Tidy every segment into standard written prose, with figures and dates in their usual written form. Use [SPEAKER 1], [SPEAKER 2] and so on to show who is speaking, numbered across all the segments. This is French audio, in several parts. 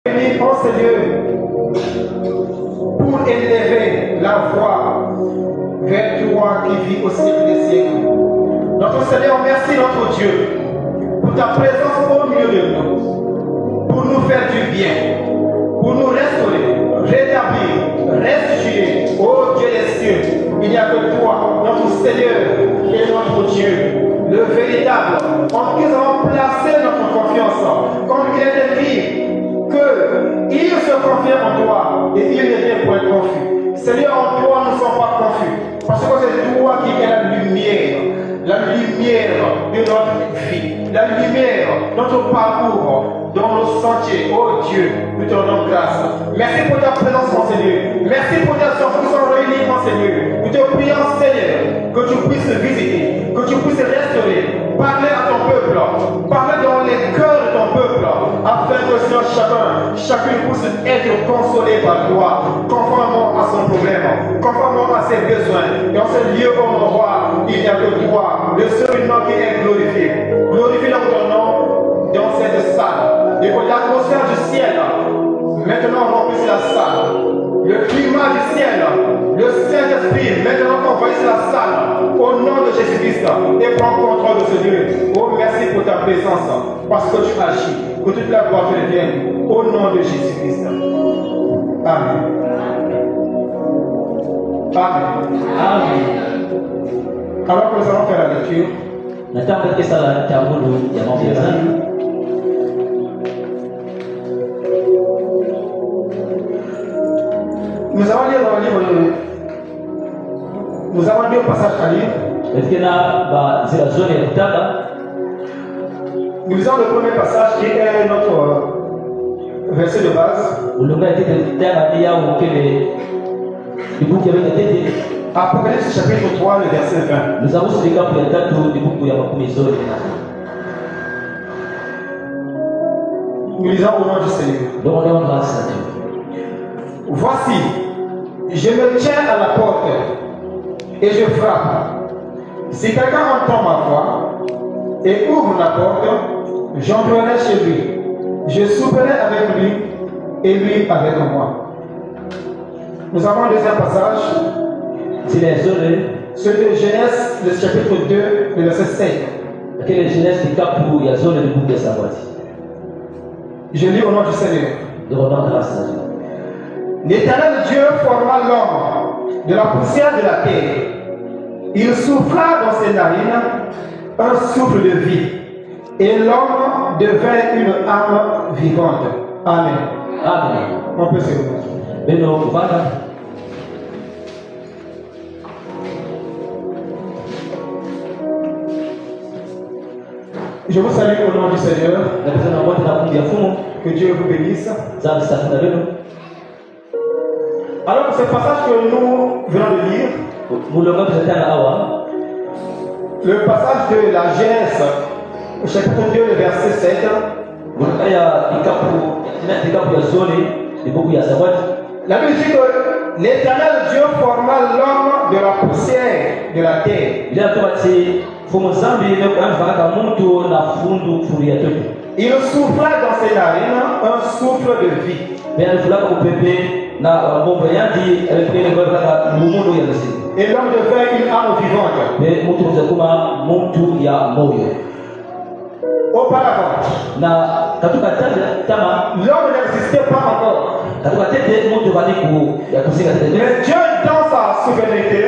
[SPEAKER 1] Bénis en Seigneur pour élever la voix vers toi qui vis au siècle des siècles. Notre Seigneur, merci notre Dieu pour ta présence au milieu de nous, pour nous faire du bien, pour nous restaurer, rétablir, restituer. Oh Dieu des cieux, il n'y a que toi, notre Seigneur et notre Dieu, le véritable, en qui nous avons placé notre confiance, comme il est écrit, qu'il se confie en toi et il n'est rien pour être confus. Seigneur, en toi nous ne sommes pas confus, parce que c'est toi qui es la lumière de notre vie, la lumière de notre parcours, dans nos sentiers. Oh Dieu, nous te rendons grâce. Merci pour ta présence, mon Seigneur. Merci pour tes enfants qui sont réunis, mon Seigneur. Nous te prions, Seigneur, que tu puisses visiter, que tu puisses restaurer, parler à ton peuple, parler dans les cœurs de ton peuple, afin que Seigneur, chacun puisse être consolé par toi, conformément à son problème, conformément à ses besoins. Dans ce lieu, ô mon roi, il n'y a que toi, le seul nom qui est glorifié. Glorifie notre nom dans cette salle. Et que l'atmosphère du ciel maintenant remplisse la salle. Le climat du ciel, le Saint-Esprit maintenant envahisse la salle. Au nom de Jésus-Christ. Et prends contrôle de ce lieu. Oh, merci pour ta présence. Parce que tu agis. Que toute la gloire te revienne. Au nom de Jésus-Christ. Amen. Amen.
[SPEAKER 2] Amen.
[SPEAKER 1] Alors que nous allons faire la lecture.
[SPEAKER 2] Nataka kesa la tabudu ya maombi.
[SPEAKER 1] Nous allons lire dans le livre de... Nous avons deux passages à lire. Nous lisons le premier passage qui est notre verset de base. Apocalypse chapitre 3, le verset 20.
[SPEAKER 2] Nous avons ce cas pour le cas du beaucoup de
[SPEAKER 1] Nous lisons au nom du Seigneur. Voici, je me tiens à la porte et je frappe. Si quelqu'un entend ma voix et ouvre la porte, j'entrerai chez lui. Je souperai avec lui et lui avec moi. Nous avons un deuxième passage. C'est celui de Genèse, le chapitre 2, le verset 5. Je lis au nom du Seigneur. L'Éternel Dieu forma l'homme de la poussière de la terre. Il souffla dans ses narines un souffle de vie. Et l'homme devint une âme vivante. Amen.
[SPEAKER 2] Amen.
[SPEAKER 1] On peut se remettre. Je vous salue au nom du Seigneur. Que Dieu vous bénisse. Alors, ce passage que nous venons de lire, le passage de la Genèse, chapitre 2, le verset 7, la Bible dit que l'Éternel Dieu forma l'homme de la poussière de la terre. Il souffla dans ses narines un souffle de vie. Et l'homme devint une âme vivante. Auparavant, l'homme n'existait pas encore. Mais Dieu, dans sa souveraineté,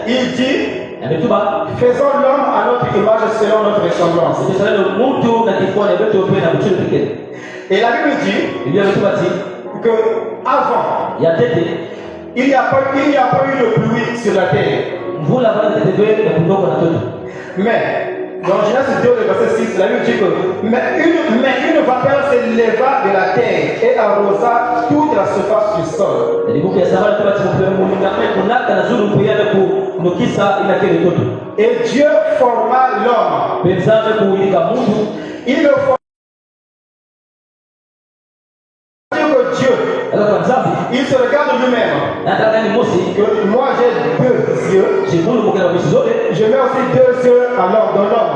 [SPEAKER 1] il dit, faisons l'homme à notre image selon notre ressemblance. Et la Bible dit que avant, il n'y a pas eu de pluie sur la terre. Mais dans Genèse 2, le verset 6, la Bible dit que une vapeur s'éleva de la terre et arrosa toute la surface du sol. Et Dieu forma l'homme. Il le forma. Dieu, il se regarde lui-même. Moi j'ai deux yeux. Je mets aussi deux yeux dans l'homme.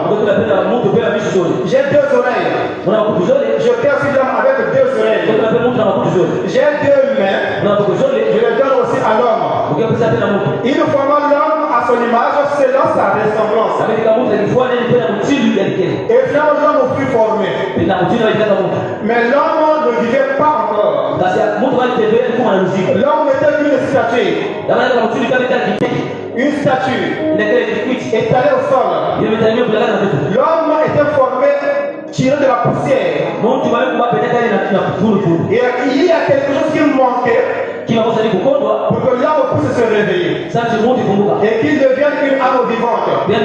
[SPEAKER 1] J'ai deux oreilles. Je crée aussi l'homme J'ai deux mains, je les donne aussi à l'homme. Il forme l'homme à son image selon sa ressemblance. Et finalement l'homme fut formé. Mais l'homme ne vivait pas encore. L'homme était une statue. Une statue étalée au sol. L'homme était formé tiré de la poussière. Et il y a quelque chose qui manquait pour que l'homme puisse se réveiller et qu'il devienne une âme vivante. Mais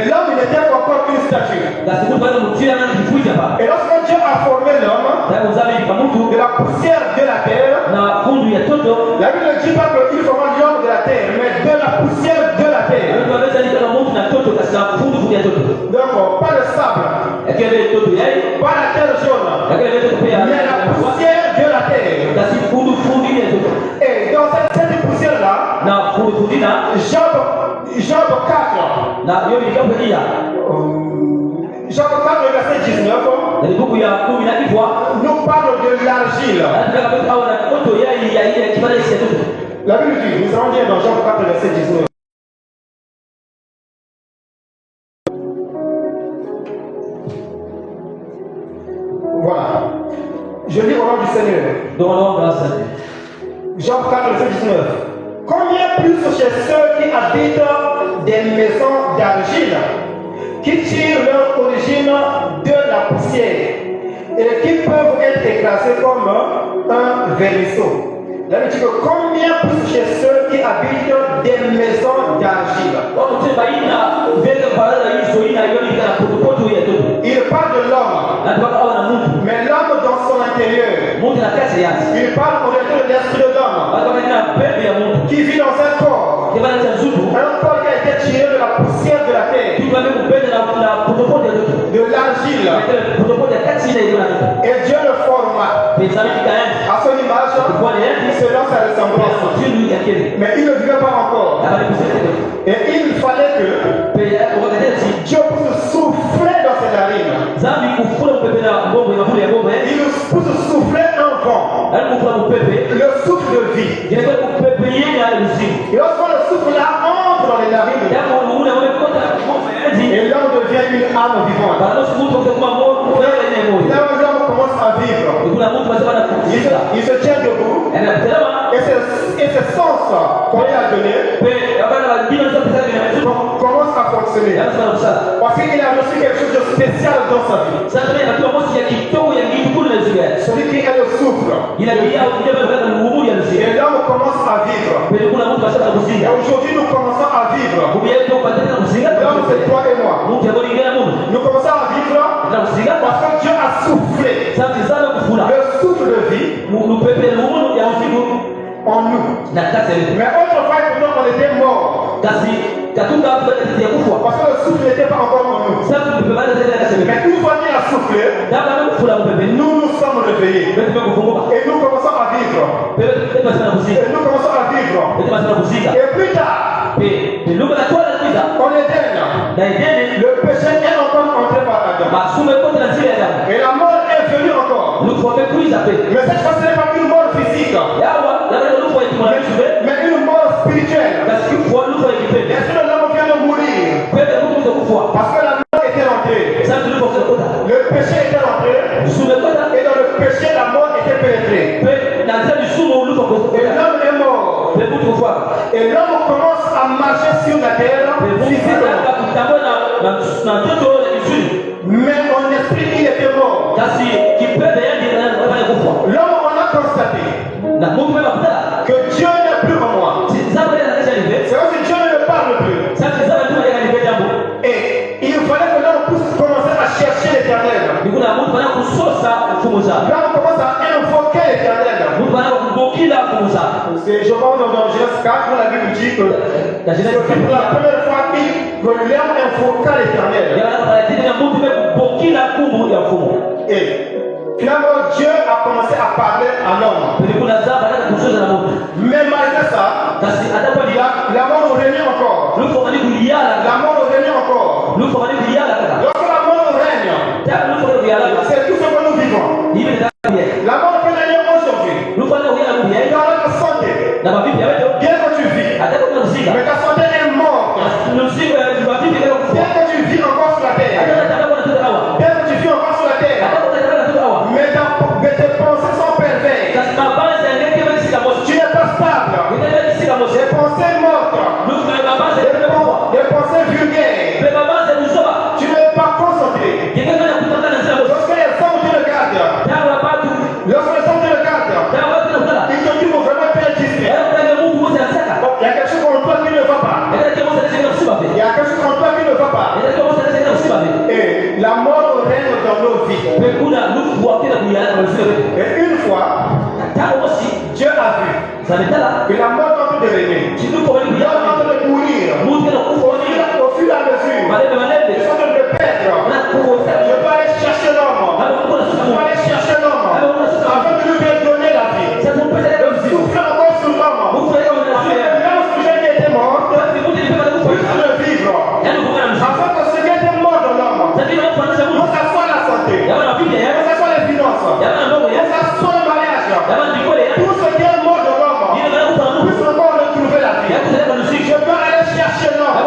[SPEAKER 1] l'homme n'était pas encore une statue. Et lorsque Dieu a formé l'homme de la poussière de la terre, la Bible ne dit pas qu'il forma l'homme de la terre, mais de la poussière de la terre. Donc, pas le sable, pas la terre jaune, mais la poussière de la terre. Et dans cette poussière-là, Job 4, verset 19, nous parle de l'argile. La Bible dit, nous allons lire dans Job 4, verset 19. Voilà. Je lis au nom du Seigneur. Job 4, verset 19. Combien plus chez ceux qui habitent des maisons d'argile, qui tirent leur origine de la poussière et qui peuvent être écrasés comme un vermisseau. Là, il dit que combien plus chez ceux qui habitent des maisons d'argile. Il parle de l'homme, mais l'homme dans son intérieur. Il parle au retour de l'esprit de l'homme qui vit dans un corps. Un corps qui a été tiré de la poussière de la terre, de l'argile. Et Dieu le forma à son image, selon sa ressemblance. Mais il ne vivait pas encore. Et il fallait que Dieu puisse souffler dans ses narines. Il puisse souffler un vent, le souffle de vie. Et lorsqu'on le souffle là, entre dans les narines, et l'homme devient une âme vivante. Là, l'homme commence à vivre. Il se tient debout. Et ce sens qu'on lui a donné commence à fonctionner. Parce qu'il a reçu quelque chose de spécial dans sa vie. Celui qui est le souffle. Et l'homme commence à vivre. Et aujourd'hui nous commençons à vivre. L'homme c'est toi et moi. Nous commençons à vivre parce que Dieu a soufflé le souffle de vie en nous. Mais autrefois, on était mort. Parce que le souffle n'était pas encore en nous. Mais une fois qu'il a soufflé, nous nous sommes réveillés. Et nous commençons à vivre. Et plus tard, on est le péché est encore entré par Adam. Et la mort est venue encore. Mais cette fois, ce n'est pas une mort physique, mais une mort spirituelle. Est-ce que l'homme vient de mourir? Parce que la mort était rentrée. Le péché était rentré. Et dans le péché, la mort était pénétrée. Et l'homme est mort. Et l'homme commence à marcher sur la terre physiquement. Mais en esprit, il était mort. L'homme, on a constaté que Dieu n'est plus en moi. C'est comme si Dieu ne me parle plus. Et il fallait que l'homme puisse commencer à chercher l'éternel. L'homme commence à invoquer l'éternel. Je pense dans Genèse 4, la Bible dit que pour la première fois, l'homme invoqua l'éternel. Et finalement, Dieu a commencé à parler à l'homme. Mais malgré ça, la mort régnait encore. La mort régnait encore. Lorsque la mort règne, c'est tout ce que nous vivons. La mort peut venir aujourd'hui. Dans la santé. Bien que tu vis. Mais ta santé est morte. Bien que tu vis encore sur la terre. Bien que tu vis encore sur la terre. Mais tes pensées sont perverses. Tu n'es pas stable. Des pensées mortes. Des pensées vulgaires. Tu n'es pas concentré. Lorsque les hommes te regardent, il te trouve vraiment très distrait. Il y a quelque chose en toi qui ne va pas. Il y a quelque chose en toi qui ne va pas. Et la mort règne dans nos vies. Et une fois, Dieu a vu que la mort tente de régner. L'homme tente de mourir. Au fur et à mesure, ils sont en train de perdre. Je dois aller chercher l'homme. Afin de lui donner la vie. Souffler encore sur l'homme. Lorsque j'ai été mort, puisse le vivre. Afin que ce qui était mort dans l'homme, que ce soit la santé, que ce soit les finances, que ce soit le mariage, tout ce qui est mort dans l'homme, puisse encore retrouver la vie. Je dois aller chercher l'homme.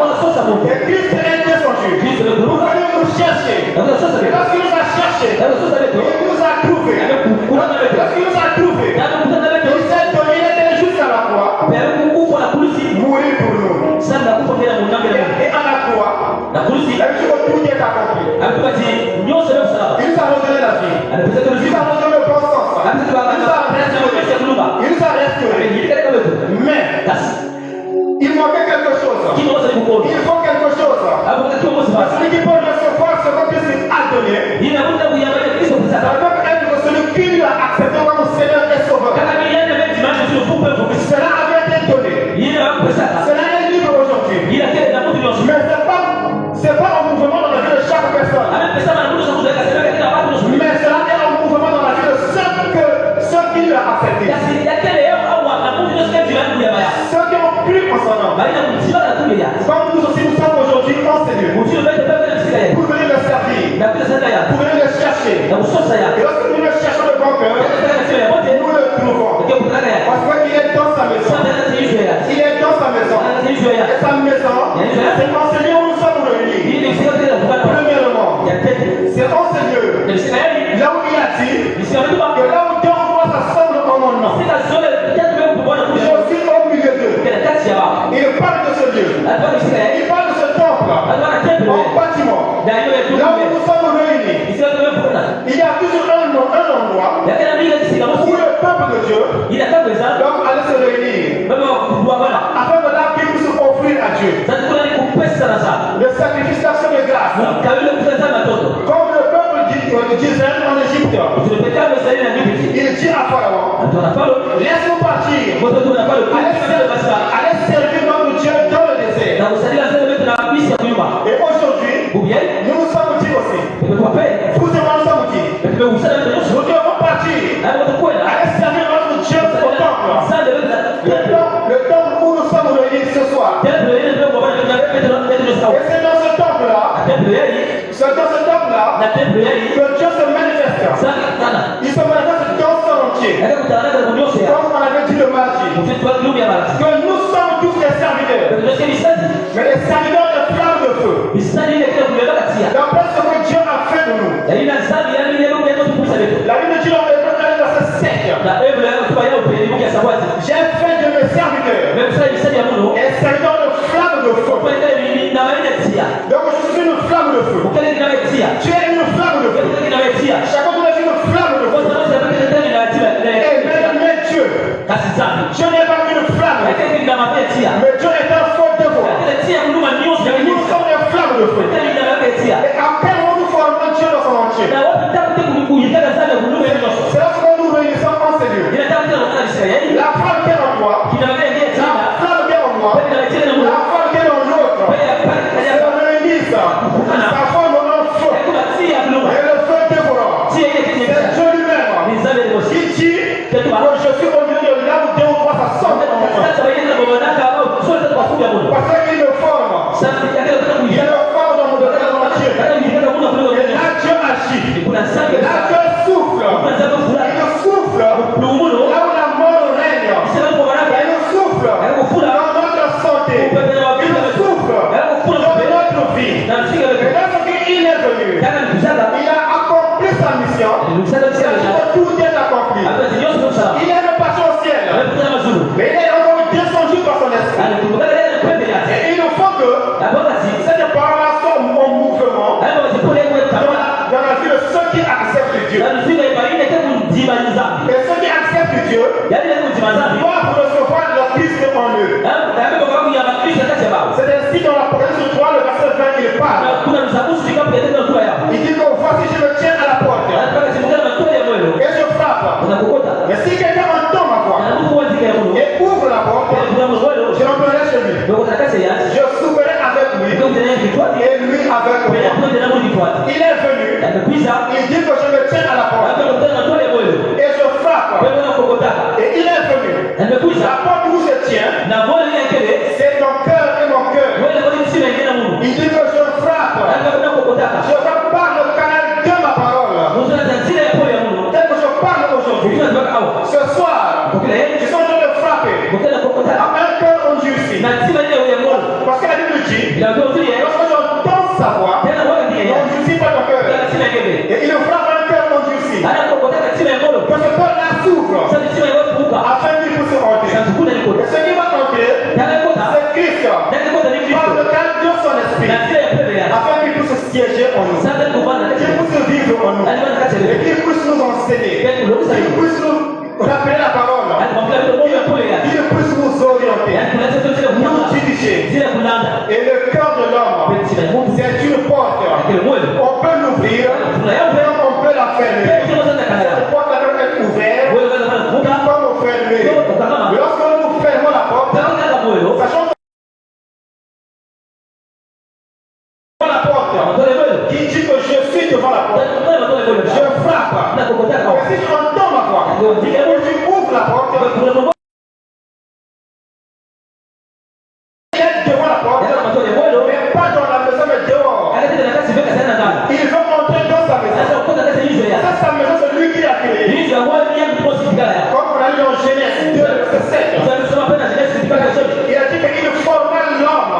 [SPEAKER 1] Et Christ est descendu pour venir nous chercher. Et lorsqu'il nous a cherché, il nous a trouvé. Lorsqu'il nous a trouvé, il s'est donné, il était jusqu'à la croix, mourir pour nous. Et à la croix, tout est accompli. Il nous a redonné la vie. Il nous a redonné le bon sens. Il nous a restauré. Mais il manquait quelque chose. Il faut quelque chose. Celui qui peut recevoir ce que Christ a donné, ça doit être celui qui lui a accepté comme Seigneur et Sauveur. Cela avait été donné. Cela est libre aujourd'hui. Mais ce n'est pas un mouvement dans la vie de chaque personne. Mais cela est un mouvement dans la vie de ceux qui lui a accepté. Ceux qui ont cru en son nom. Comme nous aussi nous sommes aujourd'hui en Seigneur. Pour venir le servir. Pour venir le chercher. Et lorsque nous le cherchons de bon cœur, nous le trouvons. Parce qu'il est dans sa maison. Il est dans sa maison. Et sa maison, c'est l'enseignant où nous sommes réunis. Premièrement, c'est enseigneur. Là où il a dit que là où Dieu envoie sa semble en mon nom, je suis au milieu d'eux. Il parle de ce lieu. Il parle de ce temple en bâtiment. Là où nous sommes réunis, il y a toujours un endroit où le peuple de Dieu doit aller se réunir. Afin que là, qu'il puisse offrir à Dieu le sacrifice d'action de grâce. Comme le peuple d'Israël en Égypte, il dit à Pharaon, laisse-nous partir, allez servir notre Dieu dans le désert. Et aujourd'hui, nous nous sommes dit aussi, vous et moi nous sommes dit, nous devons partir, allez servir notre Dieu au temple. Le temple où nous sommes réunis ce soir. Et c'est dans ce temple-là, que Dieu se manifeste. Il se manifeste dans son entier. Comme on avait dit le mardi, que nous sommes tous les serviteurs. Mais les serviteurs de flammes de feu. D'après ce que Dieu a fait de nous. La Bible dit dans Hébreux verset 7. J'ai fait de mes serviteurs et serviteurs de flammes de feu. Donc je suis une flamme de feu. Tu es une flamme de feu. Chacun de nous est une flamme de feu. Mais Dieu, je n'ai pas une flamme. Mais Dieu est un feu de feu. Nous sommes des flammes de feu. Et à peine nous formons Dieu dans son entier. C'est lorsque nous réunissons en Seigneur. La flamme qui est en toi, la flamme qui est en moi, la flamme qui est en l'autre, se réunissent, ça forme un feu. Et le feu dévorant, c'est Dieu lui-même qui dit que je suis au milieu de là où Dieu voit sa somme en moi. Parce qu'il me forme. Il me forme dans mon entier. Et là Dieu agit. Et là Dieu souffle. sa mission, tout est accompli. Il est reparti au ciel. Mais il est encore descendu par son esprit. Et il faut que cette parole soit en mouvement dans la vie de ceux qui acceptent Dieu. Et ceux qui acceptent Dieu doivent recevoir le Christ en eux. C'est ainsi dans l'Apocalypse 3, le verset 20, il parle. Il dit que voici, je me tiens à la porte et je frappe. Mais si quelqu'un entend ma voix et ouvre la porte, je l'entrerai chez lui. Je souperai avec lui et lui avec moi. Il est venu. Il dit que je me tiens à la porte et je frappe. Et il est venu. La porte où je tiens, c'est ton cœur et mon cœur. Il dit que je frappe. Je frappe par le canal de ma parole. Tel que je parle aujourd'hui. Ce soir, je suis en train de frapper à un cœur endurci. Parce que la Bible dit, lorsque j'entends sa voix, n'endurcis pas ton cœur. Et il frappe un cœur endurci. Que ce cœur-là s'ouvre afin qu'il puisse entrer. Et ce qui va entrer, c'est Christ par le cadre de son esprit afin qu'il puisse siéger en nous, qu'il puisse vivre en nous et qu'il puisse nous enseigner, qu'il puisse nous rappeler la parole, qu'il puisse nous orienter, nous diriger. Et le cœur de l'homme, c'est une porte. On peut l'ouvrir, on peut la fermer. Cette porte doit être ouverte, comme on ferme. Lorsque nous fermons la porte, sachant qui dit que je suis devant la porte, je frappe. Et si tu entends ma voix, et tu ouvres la porte, il est devant la porte, mais pas dans la maison, mais dehors. Il veut entrer dans sa maison. Ça, sa maison, c'est lui qui l'a créée. Comme on a lu en Genèse 2, verset 7. Il a dit qu'il forma l'homme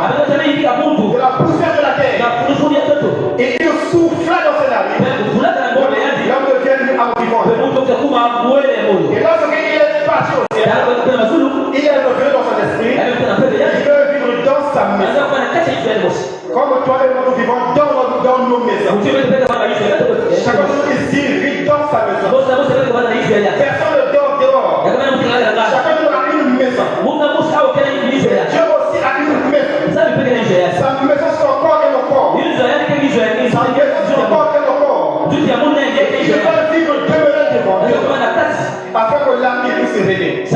[SPEAKER 1] de la poussière de la terre. Et il souffla dans ses narines. L'homme devient lui âme vivante. Et lorsqu'il est parti au ciel, il est revenu dans son esprit. Il veut vivre dans sa maison. Comme toi et moi nous vivons dans nos maisons. Chacun ici vit dans sa maison. Personne ne dort dehors. Chacun nous a une maison. Dieu aussi a une maison. Sa maison, son corps et le corps. Sa maison, son corps et le corps. Il veut vivre demeurer devant Dieu afin que l'âme puisse se réveiller. Il puisse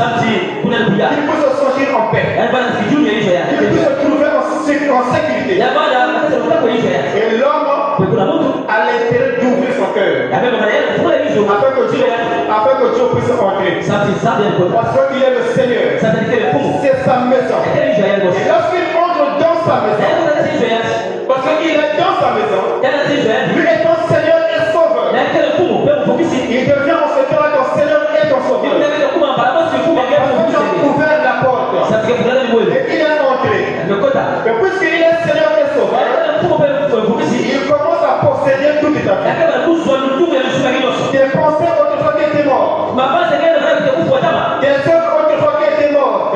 [SPEAKER 1] sortir en paix. Il puisse se trouver en sécurité. Et l'homme a l'intérêt d'ouvrir son cœur afin que Dieu puisse entrer. Parce qu'il est le Seigneur. C'est sa maison. Et lorsqu'il entre dans sa maison, parce qu'il est dans sa maison, lui étant Seigneur et Sauveur, il devient en ce temps-là ton Seigneur et ton Sauveur. Parce que tu as ouvert la porte et il est entré. Mais puisqu'il est Seigneur et Sauveur, il commence à posséder toute ta vie. Tes pensées autrefois qui étaient mortes, tes œuvres autrefois qui étaient mortes,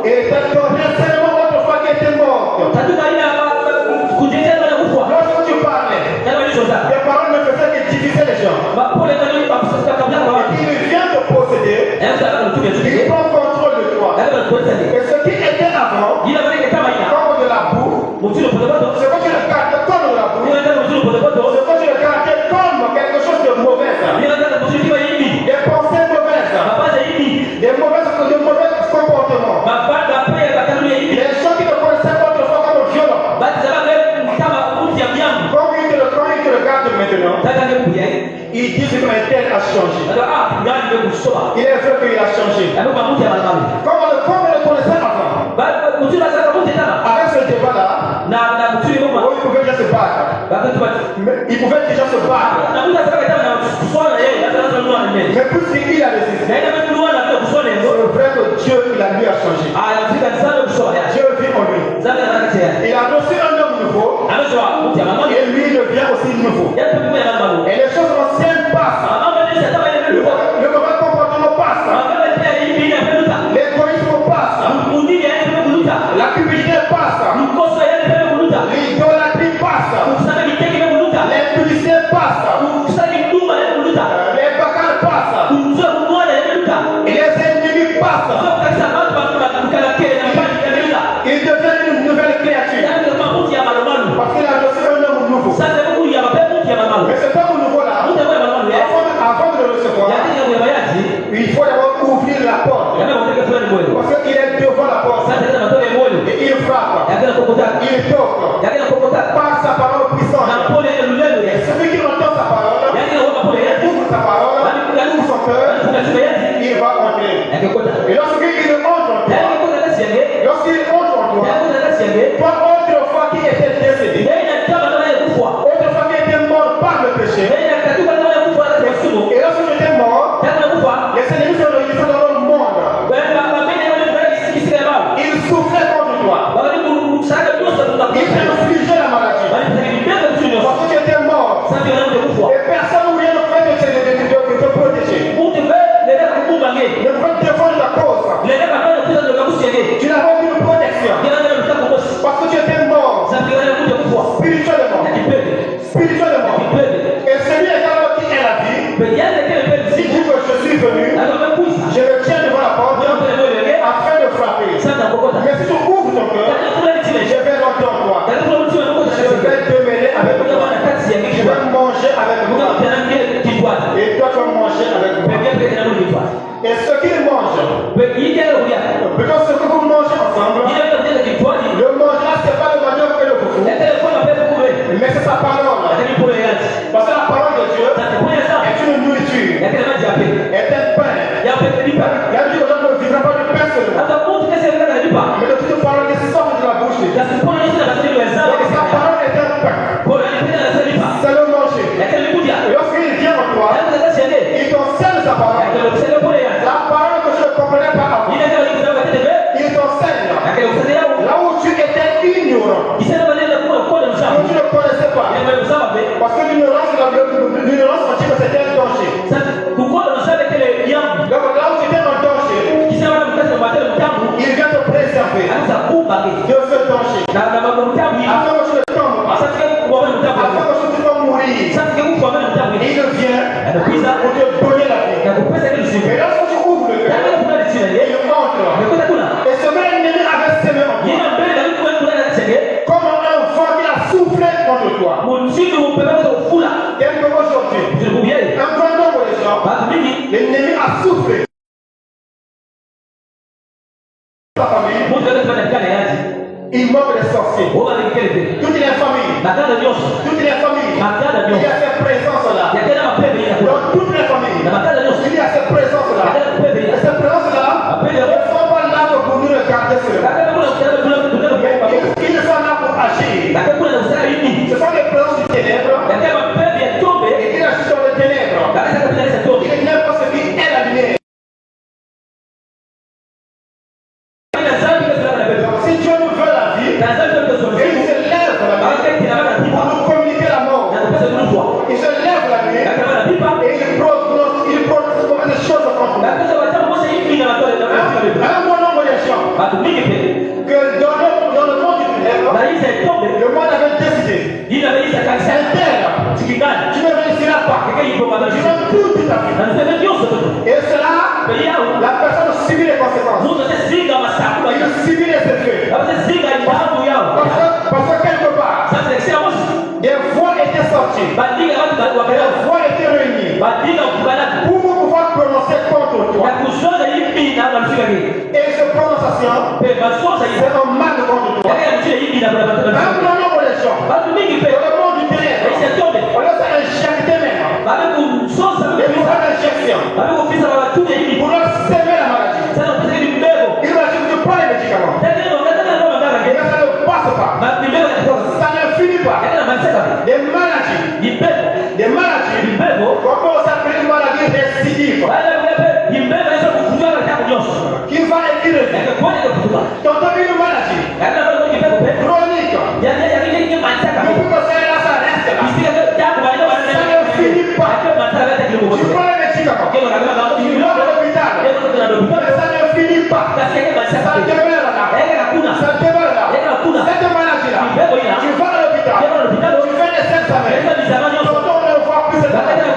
[SPEAKER 1] et ton enseignement autrefois qui était mort. Lorsque tu parlais, tes paroles ne faisaient que diviser les gens. Il vient te posséder, il prend contrôle de toi. Et ce qui était avant, comme de la boue, ce que tu regardes comme de la boue, ce que tu regardes comme quelque chose de mauvais, des pensées mauvaises, des mauvais comportements, des gens qui te connaissaient autrefois comme violents. Comme il te regarde maintenant, il dit que tel a changé. Il est vrai qu'il a changé. Comme on le connaissait avant. Avec ce débat-là, il pouvait déjà se battre. Il pouvait déjà se battre. Mais puisqu'il a décidé, c'est vrai que Dieu, il a lui a changé. Dieu vit en lui. Il a reçu un homme nouveau. Et lui devient aussi nouveau. Et les choses anciennes passent. Le mauvais comportement passe. L'égoïsme passe. La cupidité passe. L'idolâtrie passe. L'impudicité passe. Les bagarres passent. Et les ennemis passent. Il devient une nouvelle créature. Parce qu'il a reçu un homme nouveau. Mais cet homme nouveau-là, avant de le recevoir, il faut d'abord ouvrir la porte. Parce qu'il est devant la porte. Et il frappe. Il toque. Par sa parole puissante. Et celui qui entend sa parole, ouvre sa parole, ouvre son cœur, il va entrer. Et lorsqu'il entre en toi, toi autrefois qui était décédé, autrefois qui était mort par le péché, et lorsque tu étais mort, les ennemis sont réunis dans le monde. Ils souffraient contre toi. Ils infligeaient la maladie. Parce que tu étais mort. Et personne ne vient de te protéger. Ne veut défendre la cause. Tu n'avais aucune protection. Parce que tu étais mort. Spirituellement. Et celui également qui est la vie, si dit que je suis venu, je le tiens devant la porte afin de frapper. Mais si tu ouvres ton cœur, je vais rentrer en toi. Je vais demeurer avec toi. Je vais manger avec toi. Et toi tu vas manger avec moi. Et ce qu'il mange, plutôt ce que vous mangez ensemble, le manger là, c'est pas le manioc et le foufou, mais c'est sa parole. Parce que la parole de Dieu est une nourriture, est un pain. Il y a dit que l'homme ne vivra pas de pain seulement, mais de toute parole qui sort de la bouche de Dieu. Donc sa parole est un pain. C'est le manger. Et lorsqu'il vient en toi, il t'enseigne sa parole. La parole que je ne comprenais pas avant, il t'enseigne là où tu étais ignorant, que tu ne connaissais pas. Parce que l'ignorance antique, c'était un danger. Donc là où tu étais en danger, il vient te préserver de ce danger. Afin que tu ne tombes pas, afin que tu ne vas mourir, il vient pour te donner la vie. Et lorsque tu ouvres le cœur, il entre. Et ce même ennemi avait semé en toi, comme un vent qui a soufflé contre toi. Tel que aujourd'hui, un grand nombre de gens, l'ennemi a soufflé. Sa famille, il manque des sorciers. Toutes les familles, il y a cette présence-là. Dans toutes les familles, il y a cette présence-là. Et cette présence-là, ils ne sont pas là pour nous regarder seulement. Ils sont là pour agir. Ce sont les présences du ténèbre. Et il agit sur le ténèbre. Il n'aime pas ce qui est la lumière. Si Dieu nous veut la vie, il se lève la nuit pour nous communiquer la mort. Il se lève la nuit et il prononce des choses contre nous. Un bon nombre de gens que dans le monde du ténèbre, le monde avait décidé. C'est terre. Tu ne réussiras pas. Tu vas tout ta vie. Et cela, la personne subit les conséquences. Il subit les effets. Parce que quelque part, des voix étaient sorties. Des voix étaient réunies pour pouvoir prononcer contre toi. Et cette prononciation, c'est un mal contre toi. Un grand nombre de gens, dans le monde du ténèbre, on les a injectés même. Des mauvaises injections pour leur semer la maladie. Imagine que tu prends les médicaments, mais ça ne passe pas. Ça ne finit pas. Des maladies, comment on s'appelle une maladie récidive, qui va être irréversible. Tantôt une maladie chronique, Tu prends les médicaments. Tu vas à l'hôpital. Mais ça ne finit pas. Ça demeure là. Ça demeure là. Cette maladie-là. Tu vas à l'hôpital. Tu fais des examens. Quand on ne voit plus cette maladie.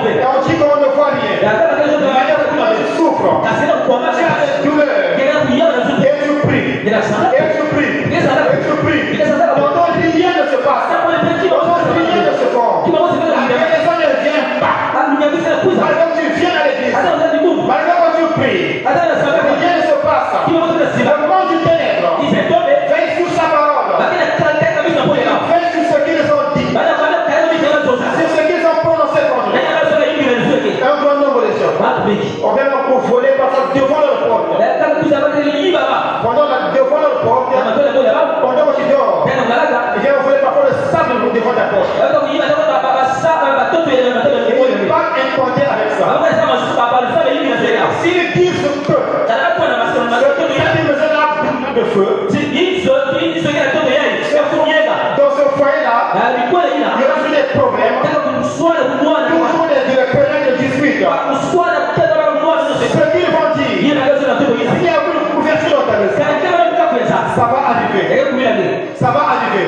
[SPEAKER 1] Et on dit qu'on ne voit rien. Tu souffres. Tu as des douleurs. Et tu pries. Et tu pries. Et tu pries. Quand rien ne se passe. Quand rien ne se forme. La guérison ne vient pas. Malgré que tu viens à l'église. Malgré que tu pries. Rien ne se passe. Le monde du ténèbre veille sur sa parole. Veille sur ce qu'ils ont dit. Sur ce qu'ils ont prononcé contre nous. Un grand nombre de gens. On vient pour voler parce que devant leur porte. Pendant leur porte, pendant que tu dors, ils viennent voler parfois le sable devant ta porte. Et pas importer avec ça. S'ils disent que cette maison-là brûle de feu, dans ce foyer-là, il y aura toujours des problèmes, toujours des problèmes de dispute. Ce qu'ils vont dire, s'il y a une couverture dans ta maison, ça va arriver. Ça va arriver.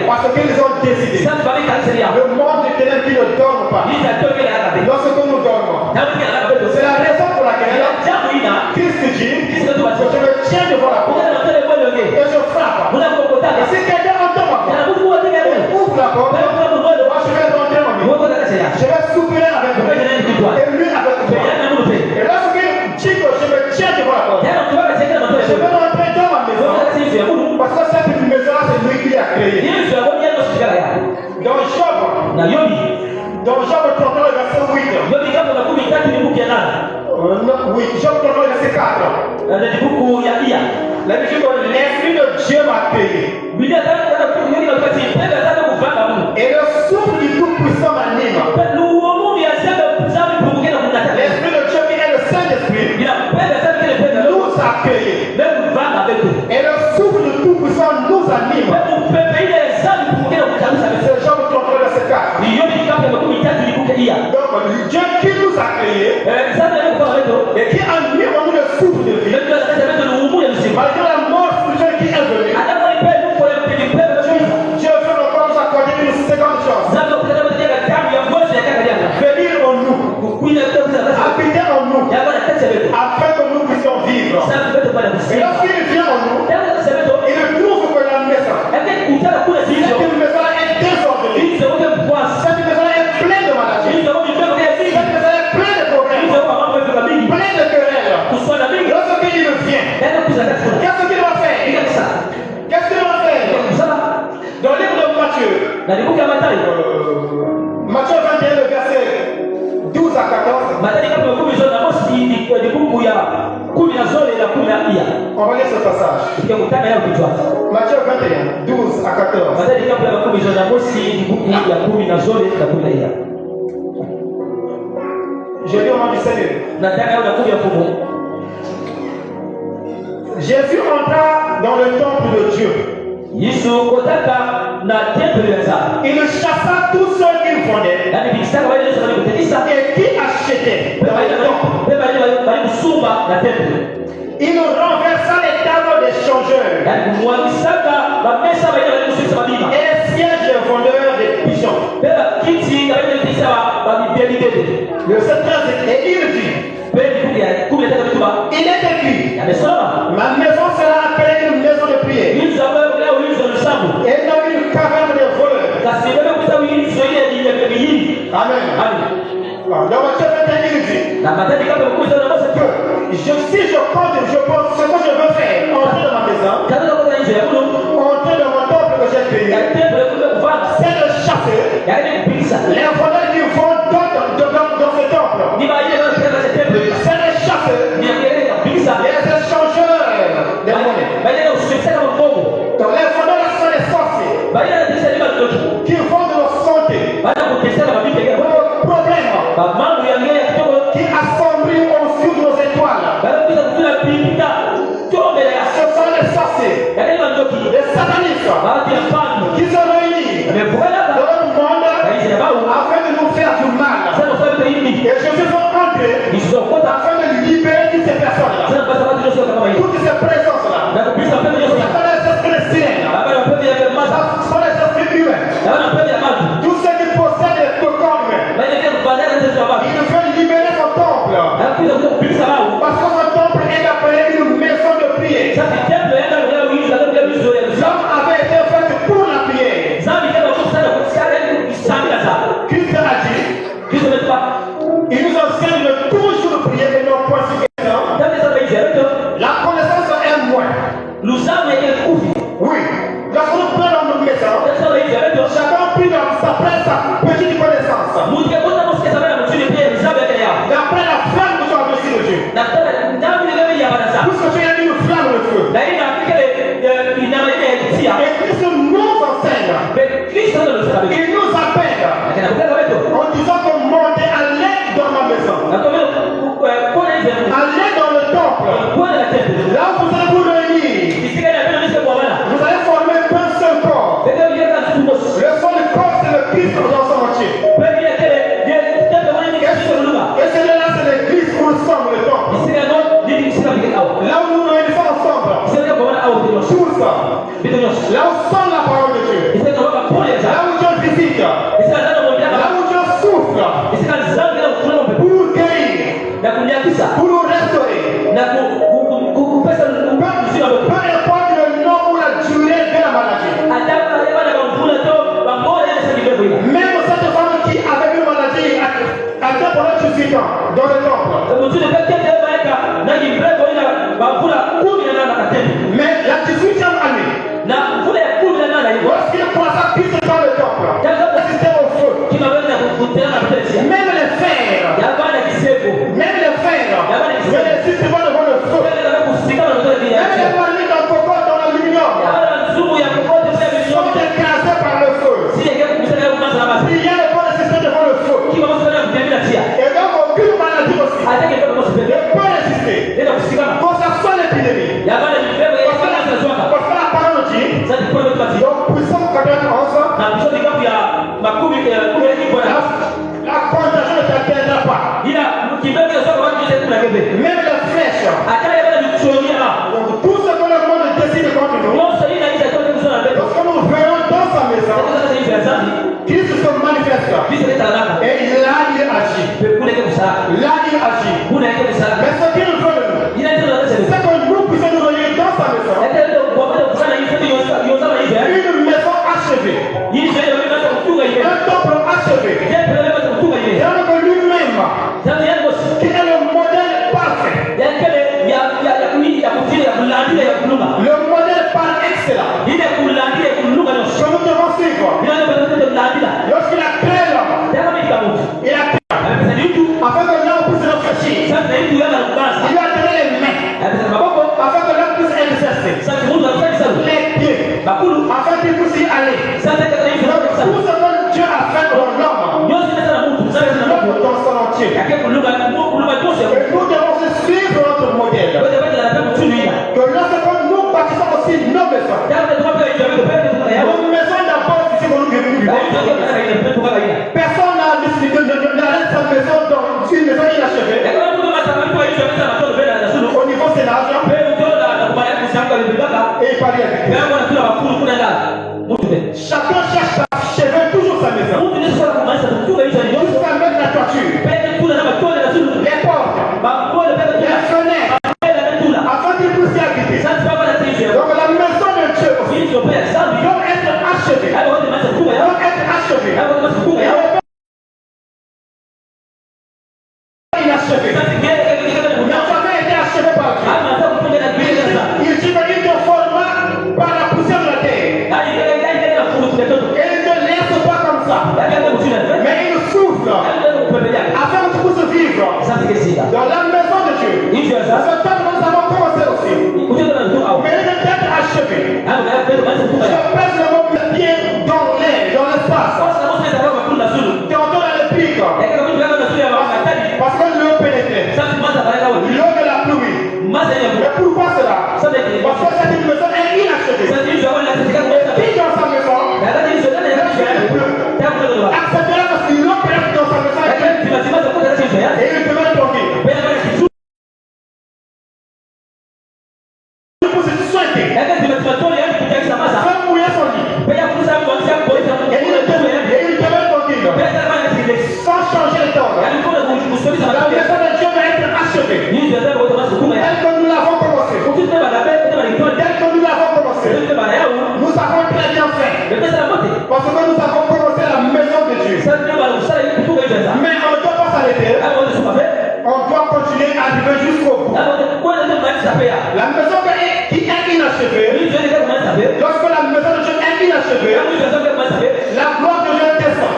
[SPEAKER 1] Parce qu'ils ont décidé. Le monde du ténèbre qui ne dorme pas. Lorsque nous dormons. C'est la raison pour laquelle Christ dit que je me tiens devant la porte et je frappe. Et si quelqu'un entend ma porte, ouvre la porte, moi je vais rentrer en lui. Je vais soupirer avec lui et lui avec moi. Et lorsqu'il dit que je me tiens devant la porte, je vais rentrer dans ma maison. Parce que cette maison-là, c'est lui qui l'a créée. Dans Job 31, verset 8. Oui, Job 31, verset 4. La Bible dit que l'Esprit de Dieu m'a payé. Et le souffle du Tout-Puissant m'anime. L'Esprit de Dieu qui est le Saint-Esprit nous a payé. Et le souffle du Tout-Puissant nous anime. C'est Job 31, verset 4. Donc, Dieu qui nous a créés et qui a mis en nous le souffle de vie, malgré la mort spirituelle qui est venue, Dieu veut encore nous accorder une seconde chance. Venir en nous, habiter en nous, afin que nous puissions vivre. Et lorsqu'il vient en nous, il trouve que la maison, cette maison est désordonnée. Cette maison est pleine de maladies. Cette maison est pleine de problèmes, pleine de querelles. Lorsqu'il vient, qu'est-ce qu'il va faire? Qu'est-ce qu'il va faire? Dans le livre de Matthieu, Matthieu 21, le verset 12 à 14. On va lire ce passage. Matthieu 21, 12 à 14. Je lis au nom du Seigneur. Jésus entra dans le temple de Dieu. Il chassa tous ceux qui vendaient et qui achetaient dans le temple. Il renversa les tables des changeurs et les sièges des vendeurs des pigeons. Le 13, et il dit, il est écrit, ma maison sera appelée une maison de prière et non une caverne de voleurs. Amen. Dans Matthieu 21, il dit que si je compte, je pense ce que je veux faire, entrer dans ma maison, entrer dans mon temple que j'ai payé, c'est de chasser les voleurs qui vont dans ce temple. C'est de chasser les échangeurs des monnaies. Donc les voleurs sont les sorciers qui vendent leur santé, nos problèmes, qui assombrent au-dessus de nos étoiles. Ce sont les sorciers, les satanistes qui se réunissent dans le monde afin de nous faire du mal. Et Il nous enseigne de toujours prier et non point sur question. La connaissance est moins. Oui. Lorsque nous prenons dans notre maison, chacun prie dans sa petite connaissance. D'après la flamme que tu as reçue de Dieu. Puisque tu as mis une flamme de feu. Et Christ nous enseigne. Il nous appelle en disant qu'on monte à l'aide dans ma maison. Allez dans le temple. Là où vous allez vous réunir. Vous allez former un seul corps. Le seul corps, c'est le Christ dans son entier. Et celui-là, c'est l'église où nous sommes, le temple. Là où nous nous réunissons ensemble. Tout ça. Là où sonne la parole de Dieu. Là où Dieu visite. Là où Dieu souffle. Pour guérir. Pour nous restaurer. Peu importe le nom ou la durée de la maladie. Même cette femme qui avait une maladie attend pendant 18 ans dans le temple. Mais la 18e année, lorsqu'il passa Christ dans le temple, il résistait au feu. Même les fers, ne résistent pas devant le feu. Même les palmiers dans le coco dans l'aluminium sont écrasés par le feu. Il y a le bon résister devant le feu. Et donc aucune maladie aussi ne peut résister. Pour ça soit l'épidémie. Parce que la parole dit, donc puissant Corinthiens 11, la contagion ne t'atteindra pas. Même les flèches. Donc tout ce que le monde décide contre nous, lorsque nous venons dans sa maison, Christ se manifeste. Et là il agit. Là il agit. Mais ce qu'il veut de nous, c'est que nous puissions nous réunir dans sa maison. Une maison achevée. Un temple achevé. Dans que lui-même, qui est le modèle parfait. Le modèle par excellence. Que nous devons suivre. Lorsqu'il a créé l'homme, il a créé afin que l'homme puisse réfléchir. Il lui a donné les mains afin que l'homme puisse exercer les pieds afin qu'il puisse y aller. Tout ce que Dieu a fait pour l'homme, c'est l'homme dans son entier. Et nous devons suivre notre modèle. Que lorsque nous bâtissons aussi nos maisons, nos maisons d'abord ici que nous vivons. Personne n'a décidé de sa maison dans une maison inachevée. Au niveau c'est l'argent. Et il parlait avec lui. Chacun cherche à achever toujours sa maison. Jusqu'à mettre la toiture, les portes, les fenêtres, afin qu'il puisse y habiter. Donc la maison de Dieu aussi doit être achevée. Inachevé. Mais jamais été achevé par Dieu. Il dit qu'il te forma par la poussière de la terre. Et il ne te laisse pas comme ça. Mais il souffle afin que tu puisses vivre dans la maison de Dieu. Ce temps nous avons commencé aussi. Mais il est peut-être achevé. Je pèse le mot de pied dans l'air, dans l'espace. Tu entends la réplique. Parce que l'eau pénétrait. L'eau de la pluie. Mais pourquoi cela? Parce que cette maison est inachevée. Et qui dans sa maison? Acceptez-la parce que l'eau pénètre dans sa maison. Et il te met tranquille. Tu peux se soigner. Sans mouiller son lit. Et il te met tranquille. s'arrêter. On doit continuer à arriver jusqu'au bout. La maison qui est inachevée, lorsque la maison de Dieu est inachevée, la gloire de Dieu descend.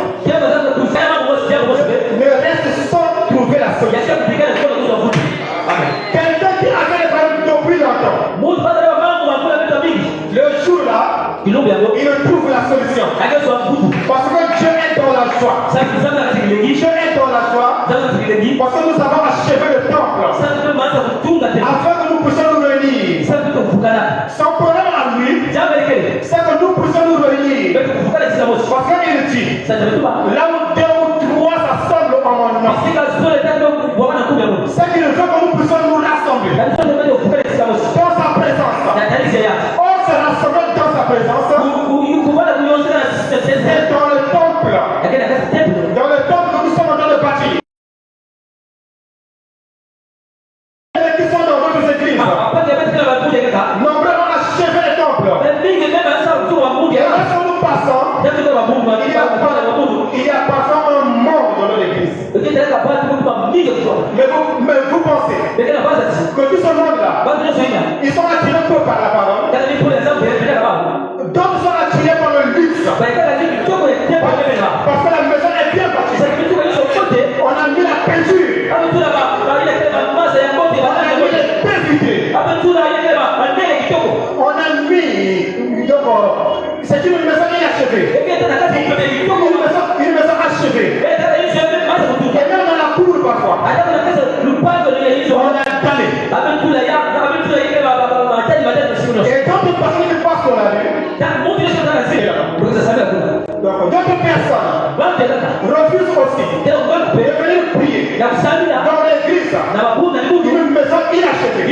[SPEAKER 1] Mais reste sans trouver la solution. Quelqu'un qui a fait les problèmes depuis longtemps, le jour là, il trouve la solution. Parce que Dieu est dans la joie. Dieu est dans la joie. Parce que nous avons achevé le temple. Afin que nous puissions nous réunir. Son problème à lui, c'est que nous puissions nous réunir. Parce qu'il dit, là où 2 ou 3 s'assemblent en mon nom, c'est qu'il veut que nous puissions nous rassembler dans sa présence. On se rassemble dans sa présence. C'est dans le temple. Dans le temple que nous sommes en train de bâtir. Et qui sont dans d'autres églises. Nombreux ont achevé le temple. Et lorsque nous passons, il y a parfois un mort dans notre église. Mais vous pensez que tout ce monde-là, ils sont attirés peu par la parole. D'autres sont attirés par le luxe. Parce que la maison est bien bâtie. On a mis la peinture. On a mis les pévités. On a mis... C'est une maison inachevée. Une maison achevée. Et même dans la cour parfois. On a dallé. Et quand une personne qui passe dans la rue, d'autres personnes refusent aussi de venir prier dans l'église. Une maison inachevée.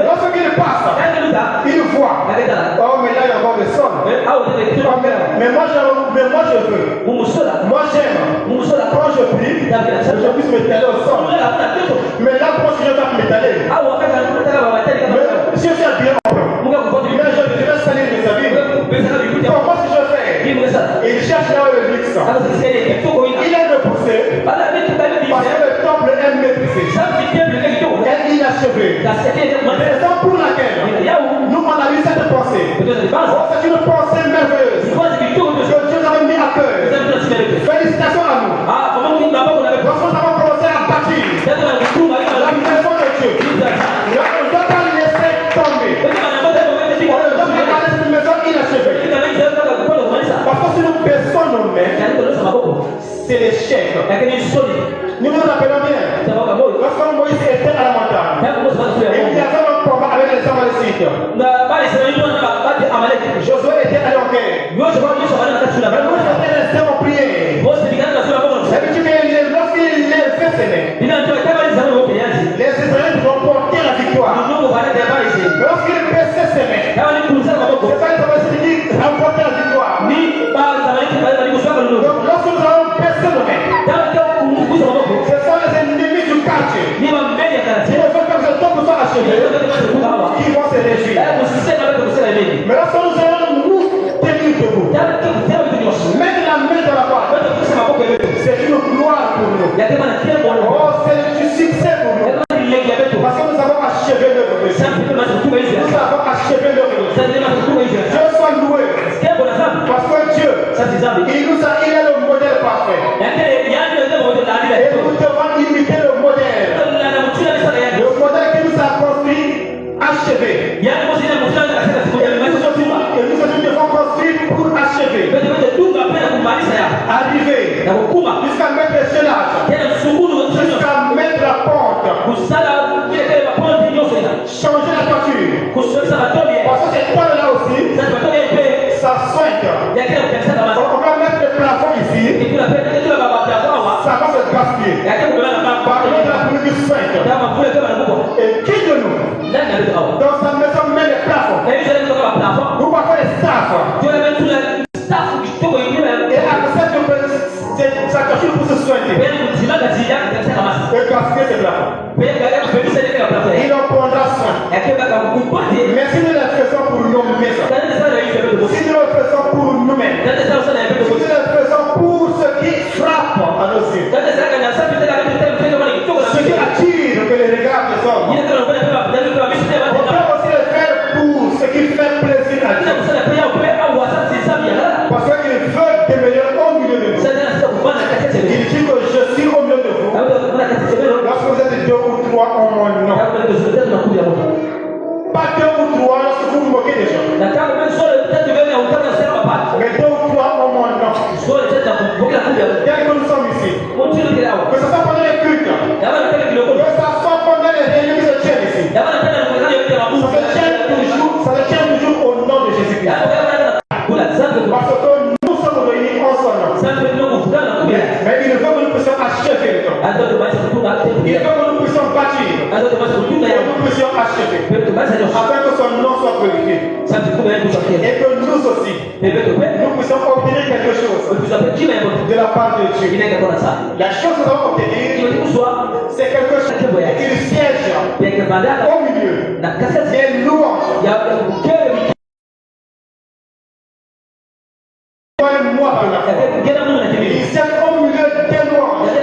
[SPEAKER 1] Lorsqu'ils passent, ils voient. Oh, mais là il y a encore des sons. Mais moi je veux. Moi j'aime. Quand je prie, je puisse m'étaler au sol. Mais là, moi je vais m'étaler. Si je suis bien, mais je vais salir mes habits. Comment si je fais? Il cherche là le luxe. Il est repoussé parce que le temple est maîtrisé. Est inachevé. Raison pour laquelle nous on a eu cette pensée. C'est une pensée merveilleuse que Dieu nous avait mis à cœur. Félicitations à nous. Lorsque nous avons commencé à bâtir la maison de Dieu, on ne doit pas laisser tomber. On ne doit pas laisser une maison inachevée. Parce que si nous baissons nos mains, c'est l'échec. Nous nous rappelons bien. Lorsque Moïse était à la montagne, il y avait un combat avec les Amalécites. Josué était allé en guerre. Moïse était resté en prière. Lorsqu'il levait ses mains, les Israélites vont porter la victoire. Lorsqu'il baissait ses mains, c'est pas les Amalécites qui remportaient la victoire. Donc lorsque nous avons baissé nos mains, ce sont les ennemis du quartier. Ils ne veulent pas que ce temple soit achevé. Ils vont se réjouir. Mais lorsque nous allons nous tenir debout, mettre la main dans la poche, c'est une gloire pour nous. Oh, c'est du succès pour nous. Parce que nous avons achevé l'œuvre de Dieu. Nous avons achevé l'œuvre de Dieu. Dieu soit loué. Parce que Dieu, il est le modèle parfait. Et nous devons imiter le modèle. Le modèle qui nous a construit, achevé. Et nous devons construire pour achever. Arriver jusqu'à mettre chez l'âge. Jusqu'à Lorsque vous êtes 2 ou 3 en mon nom. Pas 2 ou 3 lorsque vous vous moquez des gens. Mais 2 ou 3 en mon nom. Dès que nous sommes ici. Que ce soit pendant les cultes. Que ce soit pendant les réunions qui se tiennent ici. Ça se tient toujours au nom de Jésus-Christ. Parce que nous sommes réunis en son nom. Mais il veut que nous puissions achever le temps. Il veut que nous puissions bâtir. Et que nous puissions achever. Afin que son nom soit glorifié. Et que nous aussi, nous puissions obtenir quelque chose de la part de Dieu. La chose que nous allons obtenir, c'est quelque chose qui siège au milieu des louanges. Moi par la foi. Il siège au milieu des louanges.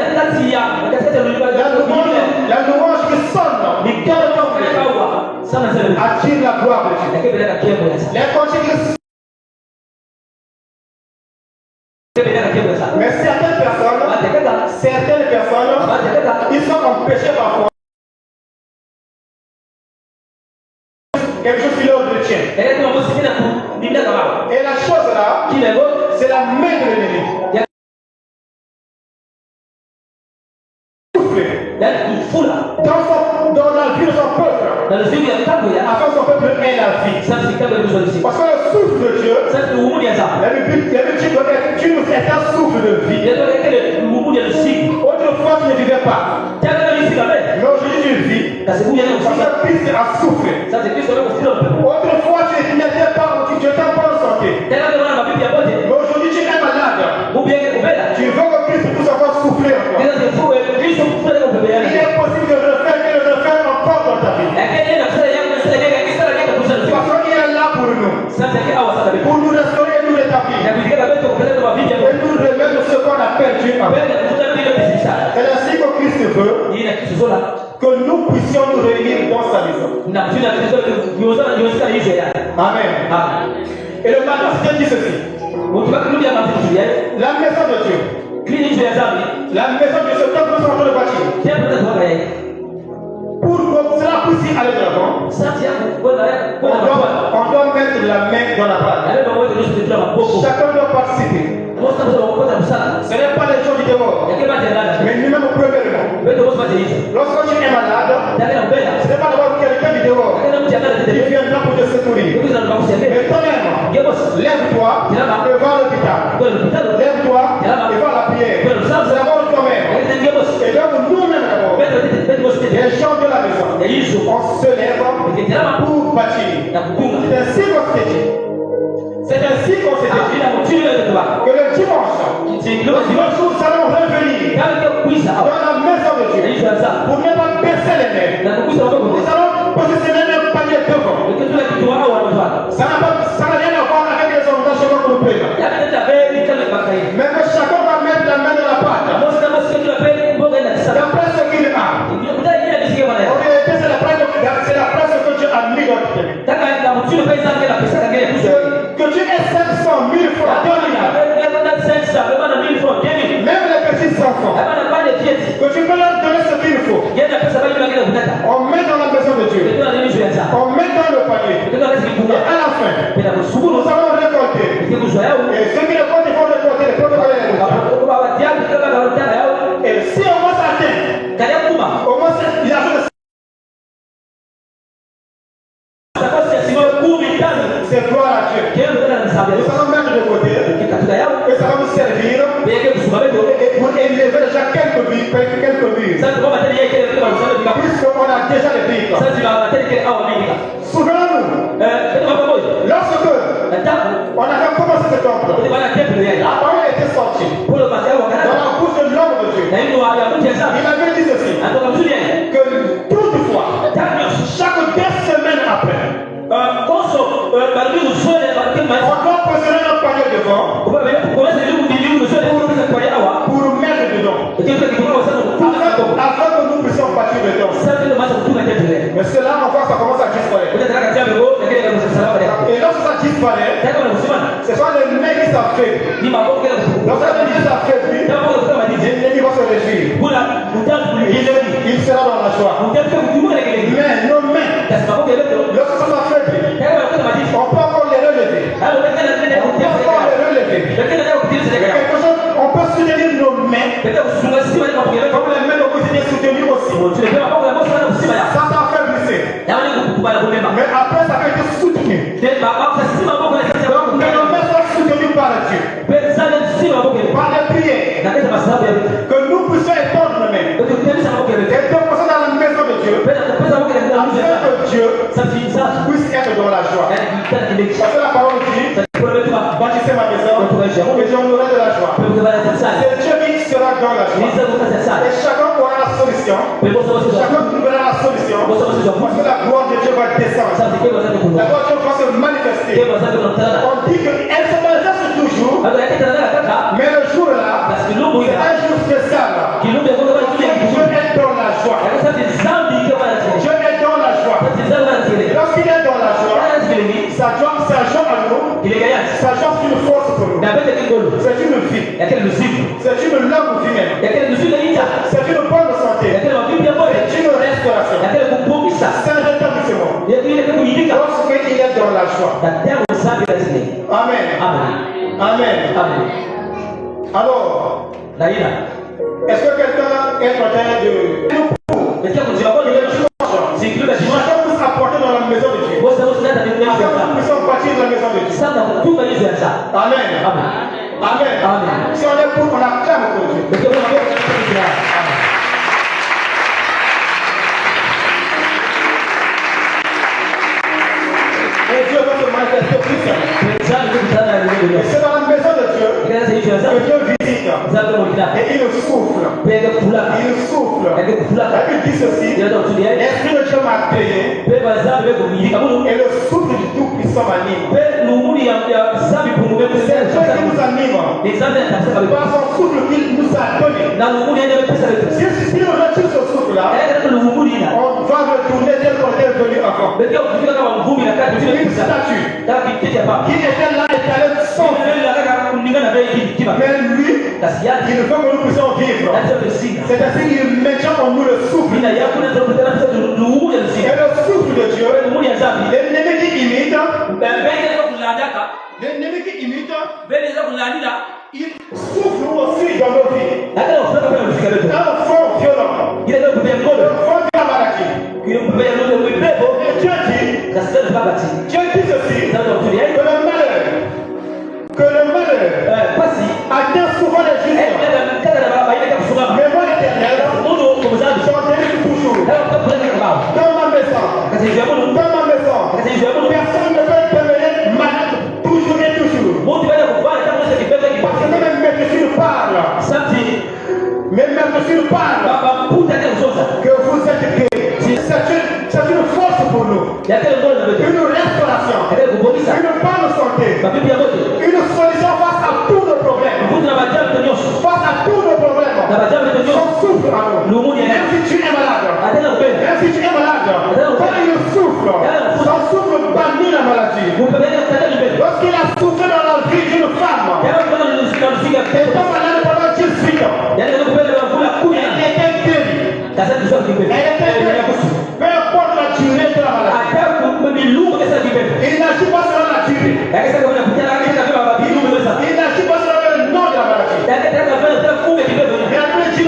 [SPEAKER 1] La louange qui sonne, attire la gloire de Dieu. Les cantiques qui sonnent. Mais certaines personnes, ils sont empêchés parfois. Quelque chose qui leur retient. Et la chose là, c'est la main de l'ennemi. Dans la vie de son peuple, afin que son peuple ait la vie. Parce que le souffle de Dieu, le but doit être tu nous es un souffle de vie. Autrefois tu ne vivais pas. Mais aujourd'hui tu vis. Parce que Christ a soufflé. Autrefois tu n'étais pas, tu n'étais pas en santé. Mais aujourd'hui tu es malade. Tu veux que Christ puisse encore souffler encore. Il est possible de le faire encore dans ta vie. Parce qu'il est là pour nous. Pour nous restaurer et nous rétablir. Et nous remettre ce qu'on a perdu. C'est ainsi que Christ veut que nous puissions nous réunir dans sa maison. Amen. Et le matin, c'est dit ceci. La maison de Dieu. La maison de Dieu, c'est comme nous sommes en train de bâtir. Pour que cela puisse aller de l'avant, on doit mettre la main dans la pâte. Chacun doit participer. Ce n'est pas les gens du dehors, mais nous-mêmes premièrement. Lorsque tu es malade, ce n'est pas d'abord quelqu'un du dehors qui viendra pour te secourir. Mais toi-même, lève-toi et va à l'hôpital. Lève-toi et va à la prière. C'est d'abord toi-même. Et donc nous-mêmes d'abord, les gens de la maison, on se lève pour bâtir. C'est ainsi qu'on s'est dit que le dimanche, nous allons revenir dans la maison de Dieu pour ne pas baisser les mains. Nous allons positionner un panier devant. Ça n'a rien à voir avec les engagements que nous prenons. Mais que chacun va mettre la main dans la pâte. D'après ce qu'il a. En réalité, c'est la place que Dieu a mis dans le pays. Que Dieu ait 500 000 francs, même les petits enfants, que tu peux leur donner ce qu'il faut. On met dans la maison de Dieu, on met dans le panier, et à la fin, nous allons récolter. Et ceux qui récoltent, ils vont récolter les protocoles. Et si on va s'atteindre, au moins il y a c'est gloire à Dieu. Nous allons mettre de côté et ça va nous servir et pour élever déjà quelques billes. Puisqu'on a déjà les billes. Souvenons-nous, lorsque on avait commencé ce temple, la parole était sortie dans la bouche de l'homme de Dieu. Il avait dit ceci, que toutefois, chaque 2 semaines après, on doit positionner un panier devant pour mettre dedans afin que nous puissions bâtir le temps. Mais cela encore ça commence à disparaître. Et lorsque ça disparaît, ce sont les mains qui s'affaiblit. Lorsque les mains s'affaiblit, l'ennemi va se réjouir. Il sera dans la joie. Mais nos mains, lorsque ça m'a fait, on peut encore les relever. On peut encore les relever. Quelque chose, on peut soutenir nos mains. Comme les mains ont été soutenues aussi. Ça affaiblissait. Mais après, ça a été soutenu. Donc, que nos mains soient soutenues par Dieu. Par les prières. Que nous puissions étendre nos mains. Et donc, dans la maison de Dieu. Afin que Dieu puisse être dans la joie. Parce que la parole dit, bâtissez ma maison, et j'en aurai de la joie. C'est Dieu qui sera dans la joie. Et chacun aura la solution. Chacun trouvera la solution. Parce que la gloire de Dieu va descendre. La gloire de Dieu va se manifester. On dit qu'elle se manifeste toujours. Mais le jour là, c'est un jour spécial. Dieu est dans la joie. Dieu est dans la joie. Lorsqu'il est dans la joie, sa joie à nous, sa joie c'est une force pour nous. C'est une vie. C'est une langue humaine. C'est une bonne santé. C'est une restauration. C'est un rétablissement. Lorsqu'il est dans la joie. Amen. Amen. Alors, est-ce que quelqu'un est en train de chacun puisse apporter dans la maison de Dieu. Afin que nous puissions bâtir la maison de Dieu. Amen. Si on est pour, on acclame pour Dieu. Et Dieu va se manifester puissamment. Et c'est dans la maison de Dieu que Dieu visite. Et il souffle. Il souffle. La Bible dit ceci. L'Esprit de Dieu m'a créé. Et le souffle du Tout-Puissant m'anime. C'est Dieu qui nous anime. Par son souffle qu'il nous a donné. Si on retire ce souffle-là, on va retourner tel qu'on est venu avant. Une statue qui était là étalée sans vie. Mais lui, il veut que nous puissions vivre. C'est-à-dire qu'il maintient en nous le souffle. Et le souffle de Dieu, l'ennemi qui imite, il souffle aussi dans nos vies. Un fort violent. Un fort de la maladie. Et Dieu dit ceci, que le malheur atteint souvent les justes. Mais moi l'Éternel, j'en délivre toujours. Dans ma maison, personne ne peut devenir malade toujours et toujours. Parce que même Jésus parle. Même Jésus parle que vous êtes guéris. C'est une force pour nous. Une restauration. Une bonne santé. Une solution face à tous nos problèmes. Face à tous nos problèmes. On souffre à nous. Même si tu es malade. Même si tu es malade. Quand il souffle, son souffle bannit la maladie. Lorsqu'il a soufflé dans la vie d'une femme, et pas malade pendant 18 ans, elle était guérie. Elle était guérie. Peu importe la durée de la maladie. Il n'agit pas selon la durée. Il n'agit pas selon le nom de la maladie. Mais après, Dieu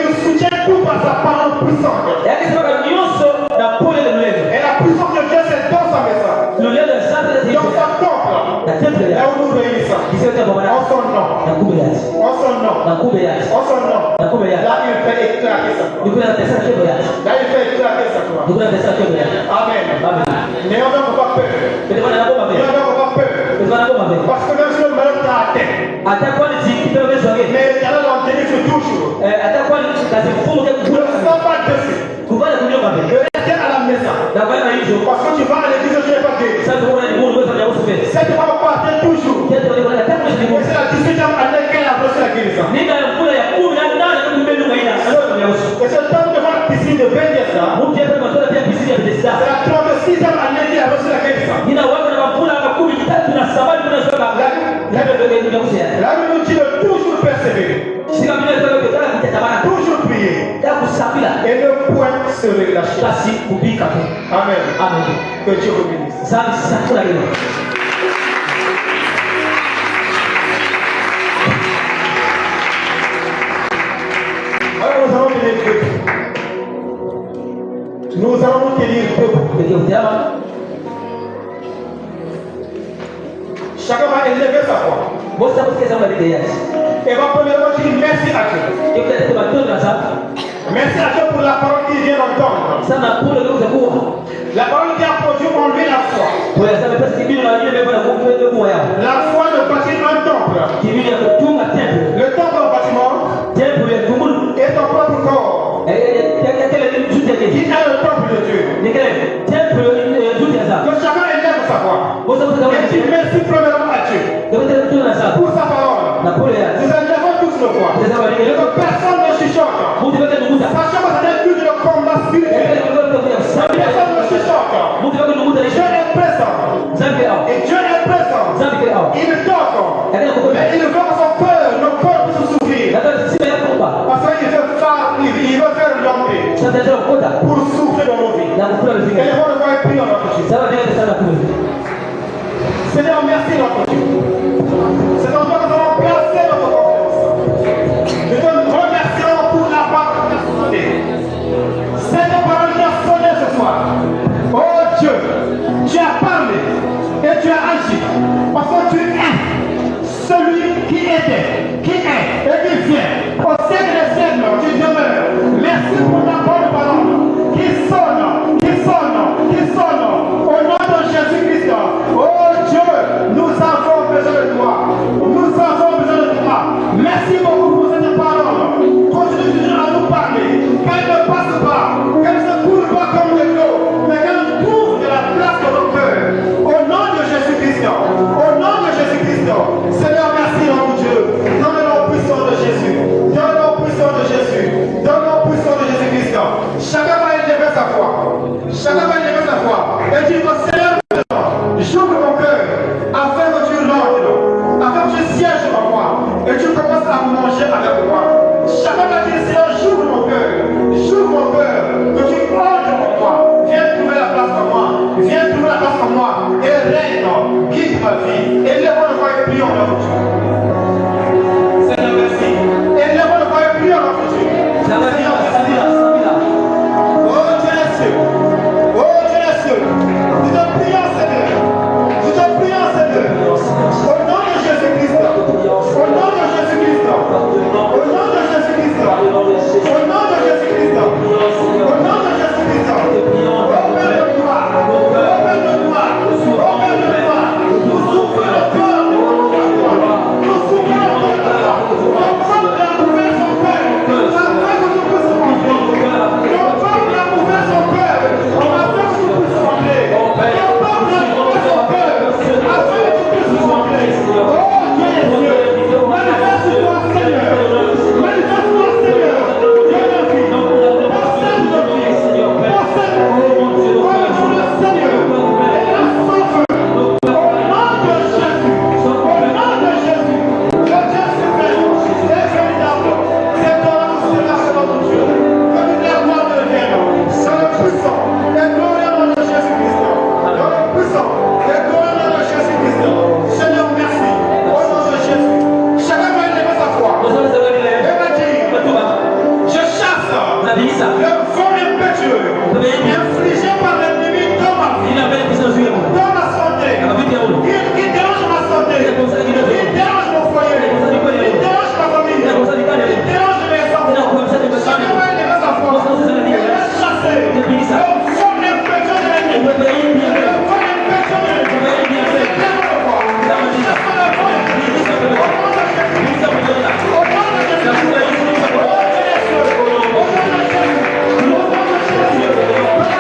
[SPEAKER 1] nous soutient tout par sa parole puissante. Et la puissance de Dieu, c'est dans sa maison. Dans sa temple. Là où nous réunissons. En son nom. En son nom. En son nom. Là, il fait éclater sa gloire. Là, il fait éclater sa gloire. Amen. N'ayons donc pas peur. Parce que même si le malheur t'a atteint, mais l'Éternel en délivre toujours. Ne sois pas dessus. Restez à la maison. Parce que tu vas à l'église, je n'ai pas guéri. Cette femme partait toujours. Et c'est la 18e année qu'elle a reçu la guérison. Et c'est le temps devant la piscine de Bethesda. C'est la 36e année qu'elle a reçu la guérison. Là, nous dit de toujours persévérer. Et ne point se relâcher. Amen. Que Dieu vous bénisse. Alors nous allons tenir debout. Nous allons tenir debout. Chacun va élever sa voix. Et va premièrement dire merci à Dieu. Merci à Dieu pour la parole qu'il vient d'entendre. La parole qui a produit en lui la foi. La foi ne bâtit un temple. Le temple en bâtiment est ton propre corps. Qui est le temple de Dieu. Que chacun élève sa voix. Et dit merci premièrement à Dieu pour sa parole. Nous élevons tous nos voix. Et que personne ne chuchote. Sachant que c'est plus de combat spirituel. Personne ne chuchote. Dieu est présent. Et Dieu est présent. Il toque. Mais il veut que son cœur, nos cœurs puissent s'ouvrir. Parce qu'il veut faire l'entrée pour souffler dans nos vies. Et les gens ne voient plus en notre Dieu. Seigneur, merci notre Dieu. C'est en toi que nous allons placer notre confiance. Nous te remercions pour la parole qui a sonné. C'est la parole qui a sonné ce soir. Oh Dieu, tu as parlé et tu as agi. Parce que tu es celui qui était, qui est et qui vient. Au siècle des siècles, tu demeures. Merci pour ta bonne parole qui sonne, qui sonne, qui sonne. Au nom de Jésus-Christ. Oh Dieu, nous avons besoin de toi. Nous avons besoin de toi. Merci beaucoup pour cette parole. Continue toujours à nous parler. Qu'elle ne passe pas, qu'elle ne se coule pas comme de l'eau, mais qu'elle trouve de la place dans nos cœurs. Au nom de Jésus-Christ. Au nom de Jésus-Christ. Seigneur, merci notre Dieu. Dans le nom puissant de Jésus. Dans le nom puissant de Jésus. Dans le nom puissant de Jésus-Christ. Chacun va élever sa voix. Chacun va élever sa voix. Et dire au Seigneur, j'ouvre mon cœur afin que tu rentres, afin que tu sièges en moi et tu commences à manger avec moi. Chacun va dire, Seigneur, j'ouvre mon cœur, que tu entres en moi. Viens trouver la place en moi, viens trouver la place en moi et règne, guide ma vie. Élève le voix et prions notre Dieu. Seigneur, merci. Élève le voix et prions notre Dieu. Seigneur, merci. Oh Dieu est sûr. Oh Dieu est sûr. Nous te prions, Seigneur. Nous te prions, Seigneur. Au nom de Jésus-Christ. Au nom de Jésus-Christ. Au nom de Jésus-Christ. Au nom de Jésus-Christ. Au nom de Jésus-Christ. Open-le-moi. Open-le-moi. Open-le-moi. Nous ouvrons le cœur. Nous ouvrons le cœur. Nos femmes l'ont ouvert son cœur. Afin que nous puissions rentrer. Nos femmes l'ont ouvert son cœur. Afin que nous puissions rentrer. Nos femmes l'ont ouvert son cœur. Afin que nous puissions rentrer. Oh Dieu est Dieu. Manifeste-toi, Seigneur. Manifeste-toi, Seigneur. Dieu de vie. Personne de vie. Personne de vie. Oh le Seigneur. Et la sauve. Au nom de Jésus. Au nom de Jésus. Le Dieu suprême. C'est formidable. C'est toi qui seras notre Dieu. Que la gloire devienne. Dans le puissant et glorieux nom de Jésus-Christ. Dans le puissant et glorieux nom de Jésus-Christ. Seigneur, merci. Au nom de Jésus. Chacun va élever sa foi. Et va dire, je chasse le vent impétueux infligé par l'ennemi dans ma vie, dans ma santé. Il dérange ma santé. Il dérange mon foyer. Il dérange ma famille. Il dérange mes enfants. Chacun va élever sa foi. Et va chasser le vent impétueux de l'ennemi. Le vent impétueux de l'ennemi. C'est clair de foi. Chasse le vent impétueux. Au nom de Jésus. Au nom de Jésus. Au nom de Jésus. Au nom de Jésus. Au nom de Jésus.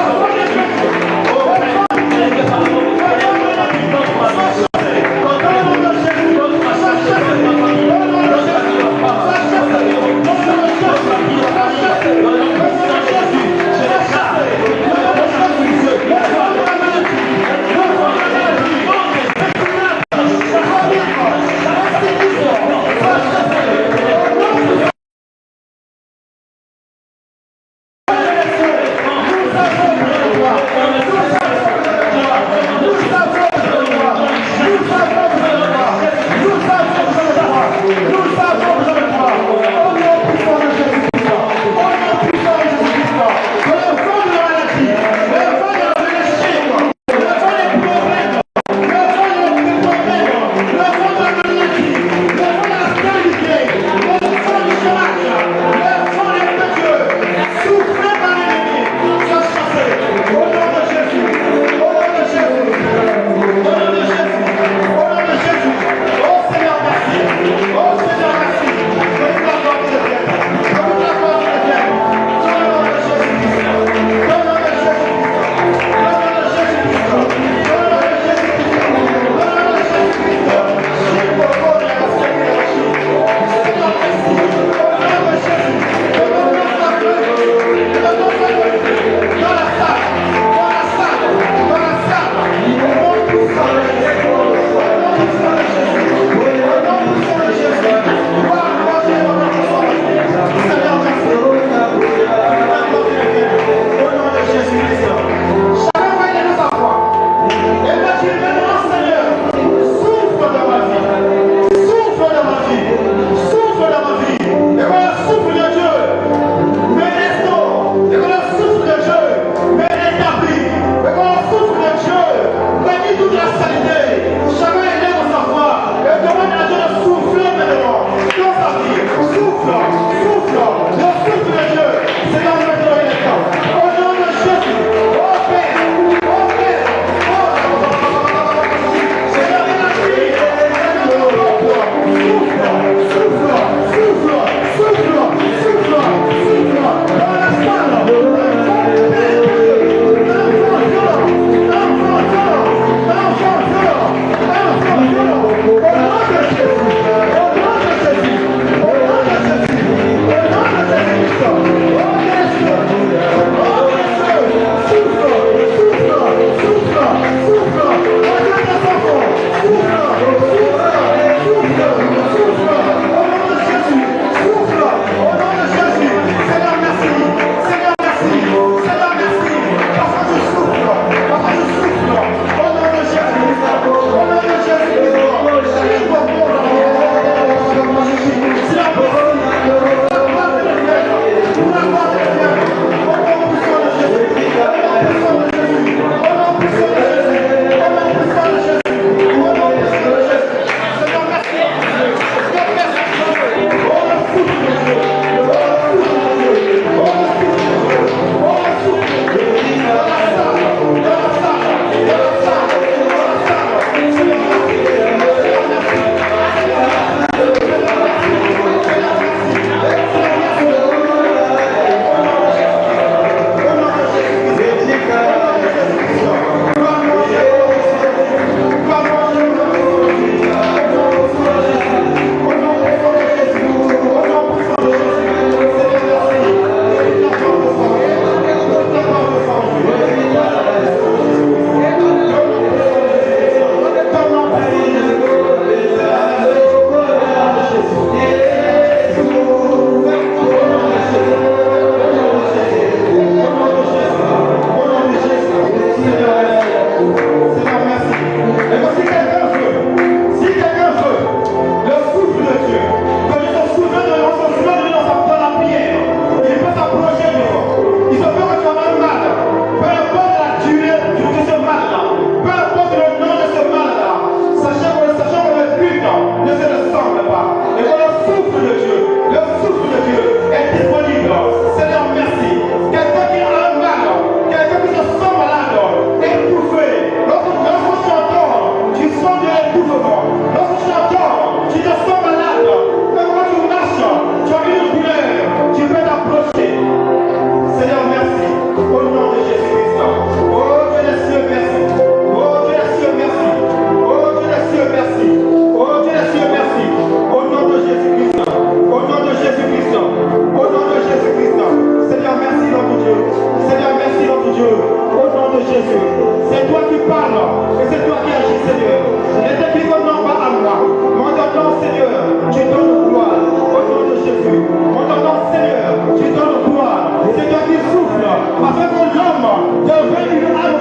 [SPEAKER 1] Jésus. C'est toi qui parles et c'est toi qui agis, Seigneur. Ne te non pas à moi. Mon nom, Seigneur, tu donnes gloire au nom de Jésus. Mon nom, Seigneur, tu donnes gloire. C'est toi qui souffles afin que l'homme devienne une âme.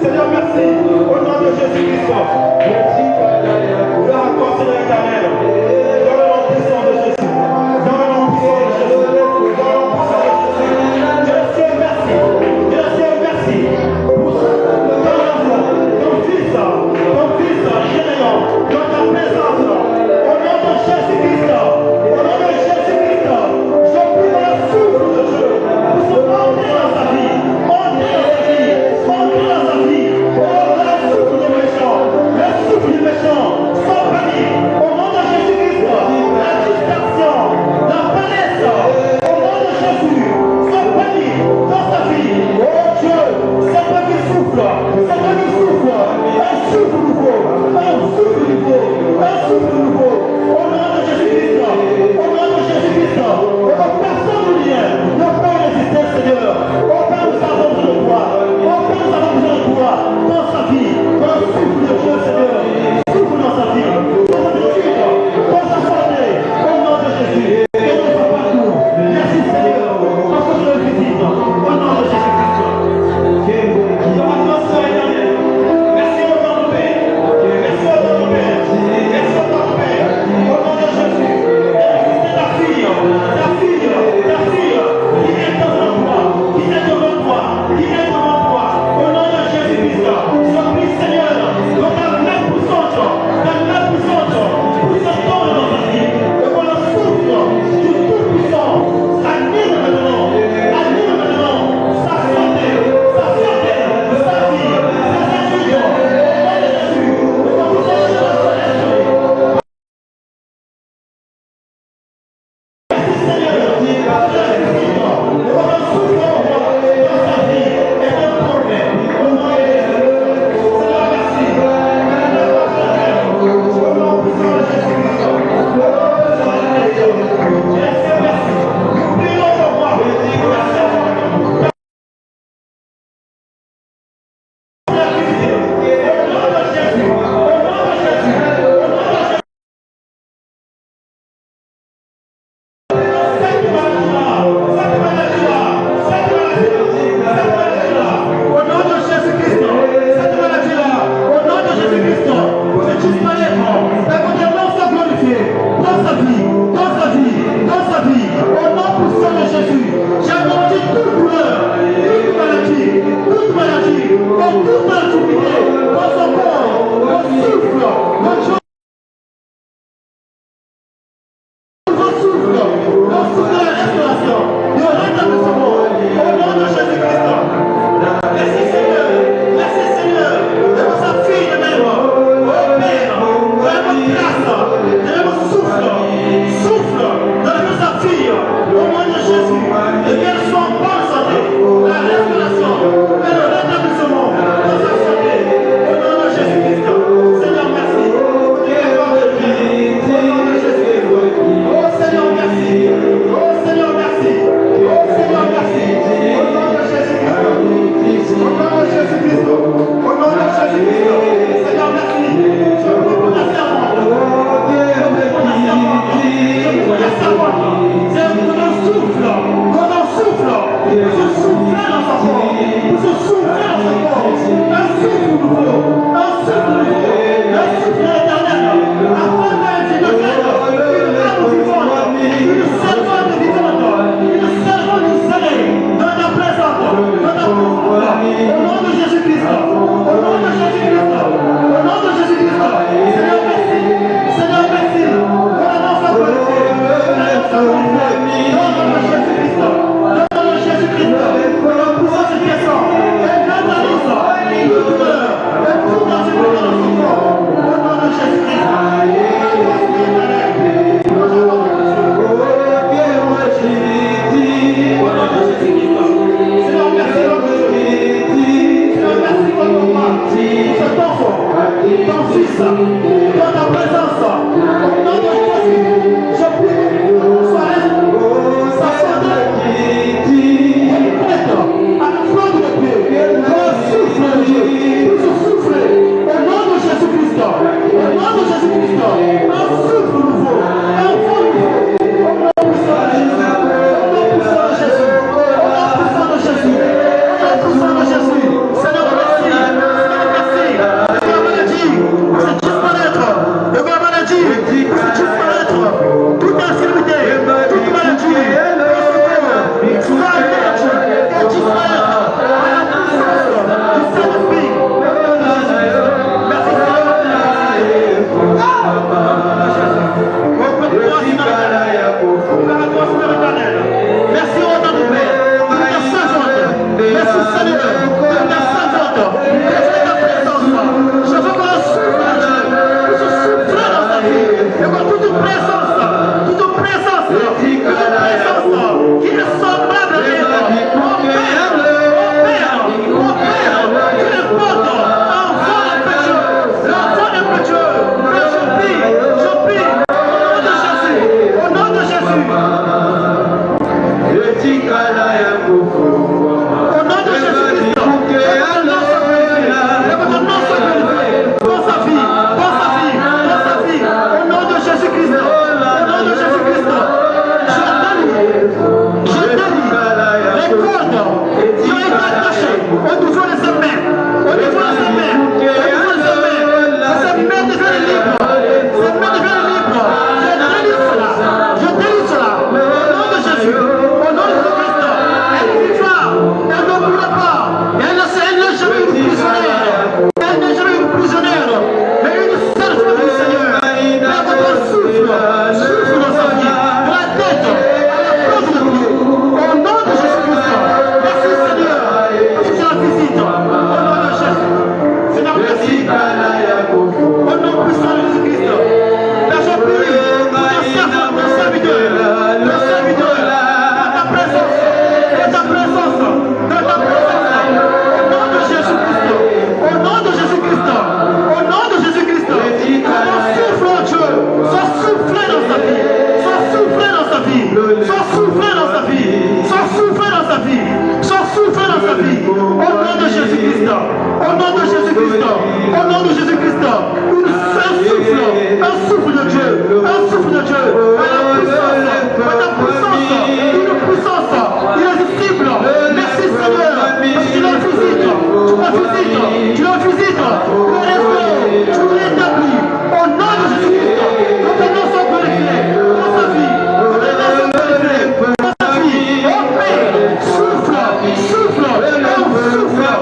[SPEAKER 1] Seigneur, merci. Au nom de Jésus-Christ. Gloire à toi, Seigneur éternel. Dans le nom puissant de Jésus. Dans le nom puissant de Jésus. Dans le nom puissant de Jésus. Dieu merci. Dieu merci. Pour ton enfant, ton fils, Généon, dans ta présence. Au nom de Jésus-Christ. Au nom de Jésus-Christ. Je prie dans le souffle de Dieu. Pour se monter dans sa vie. Monter dans sa vie. Monter dans sa vie. Oh, le souffle du méchant. Le souffle du méchant. Sans panique. Au nom de Jésus-Christ. La distraction. La paresse. Au nom de Jésus. Sans panique. Dans sa vie. Oh Dieu. C'est toi qui souffle. C'est toi qui souffle. Un souffle nouveau. Un souffle nouveau. Un souffle nouveau. Au nom de Jésus-Christ. Au nom de Jésus-Christ. Et que personne ne vient. Ne peut résister, Seigneur. Oh Père, nous avons besoin de toi. Oh Père, nous avons besoin de toi. Dans sa vie. Dans le souffle de Dieu, Seigneur. Souffle dans sa vie. Dans sa étude. Dans sa santé. Au nom de Jésus. Et dans son parcours. Merci, Seigneur. Parce que je le visite. Au nom de Jésus-Christ. Dans ma soeur éternelle. Merci au nom de Père. Merci au nom de Père. Merci au nom de Père. Au nom de Jésus. C'est ta fille. Ta fille. Ta fille. Qui est devant toi. Qui est devant toi. Qui est devant toi. Au nom de Jésus-Christ. Je prie, Seigneur. Dans ta main puissante. Ta main puissante. Puissante dans ta vie. Et qu'on le souffle du Tout-Puissant. Anime maintenant. Anime maintenant. Sa santé. Sa santé. Sa vie. Ses études. Au nom de Jésus. Et qu'on vous ait dans son esprit. Merci Seigneur. Je le félicite. Et qu'on le souffle en moi. Dans sa vie. Et dans le problème. Au nom de Jésus. Seigneur, merci. Au nom puissant de Jésus-Christ. Au nom puissant de Jésus-Christ. Merci, merci. Nous prions pour moi. Merci à toi. Dans ta présence.
[SPEAKER 3] Au nom de Jésus-Christ, un souffle de Dieu, un souffle de Dieu, par ta puissance, une puissance irrésistible. Merci Seigneur, parce que tu le visites, tu le visites, tu le restaures, tu le rétablis. Au nom de Jésus-Christ, que tes noms soient glorifiés dans sa vie, que tes noms soient glorifiés dans sa vie. Oh Père, souffle de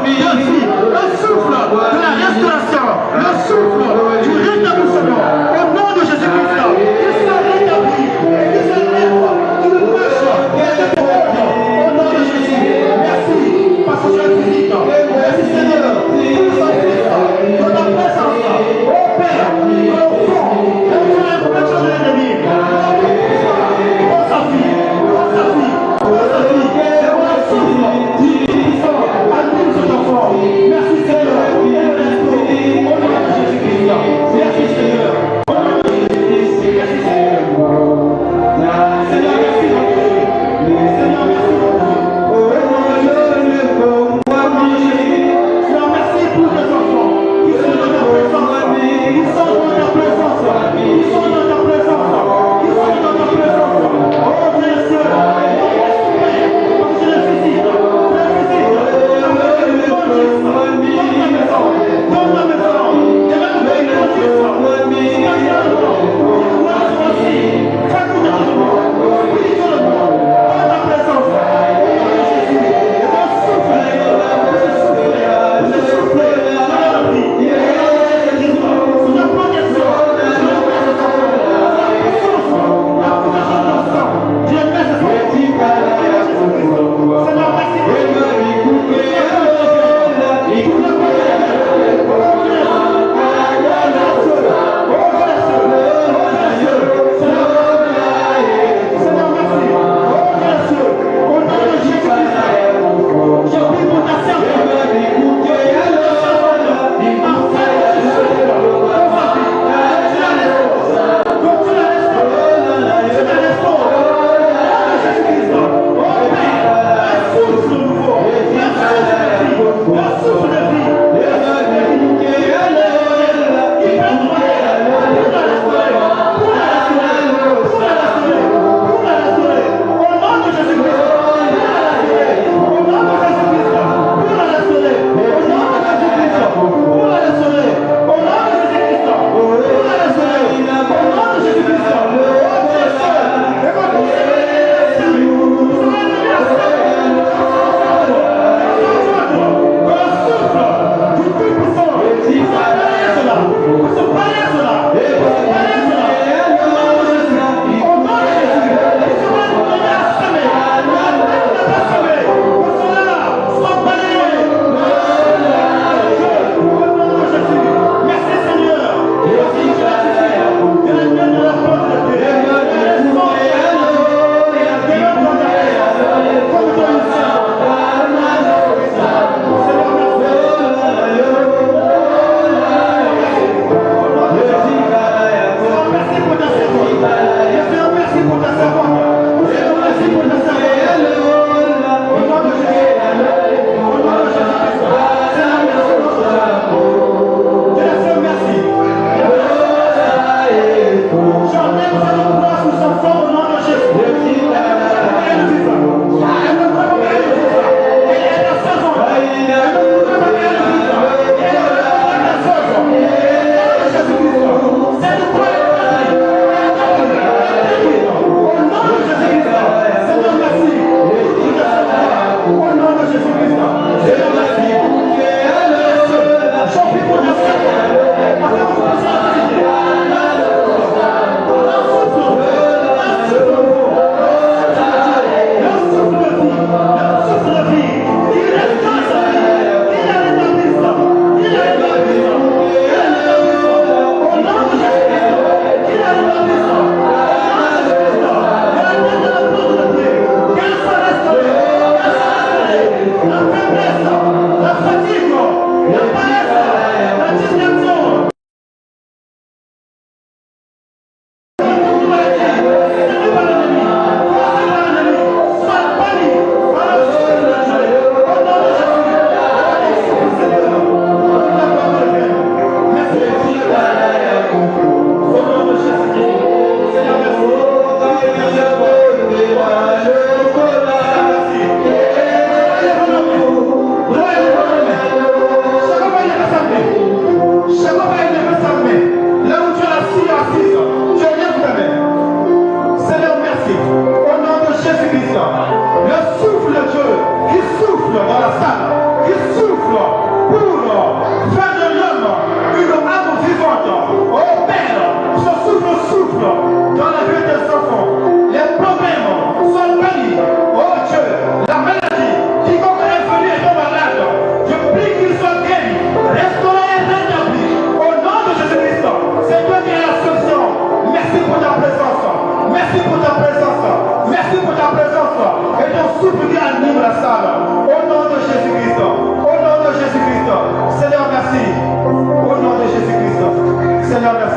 [SPEAKER 3] vie, un souffle de la restauration, le souffle du rétablissement. Au nom de Jésus-Christ, il se rétablit.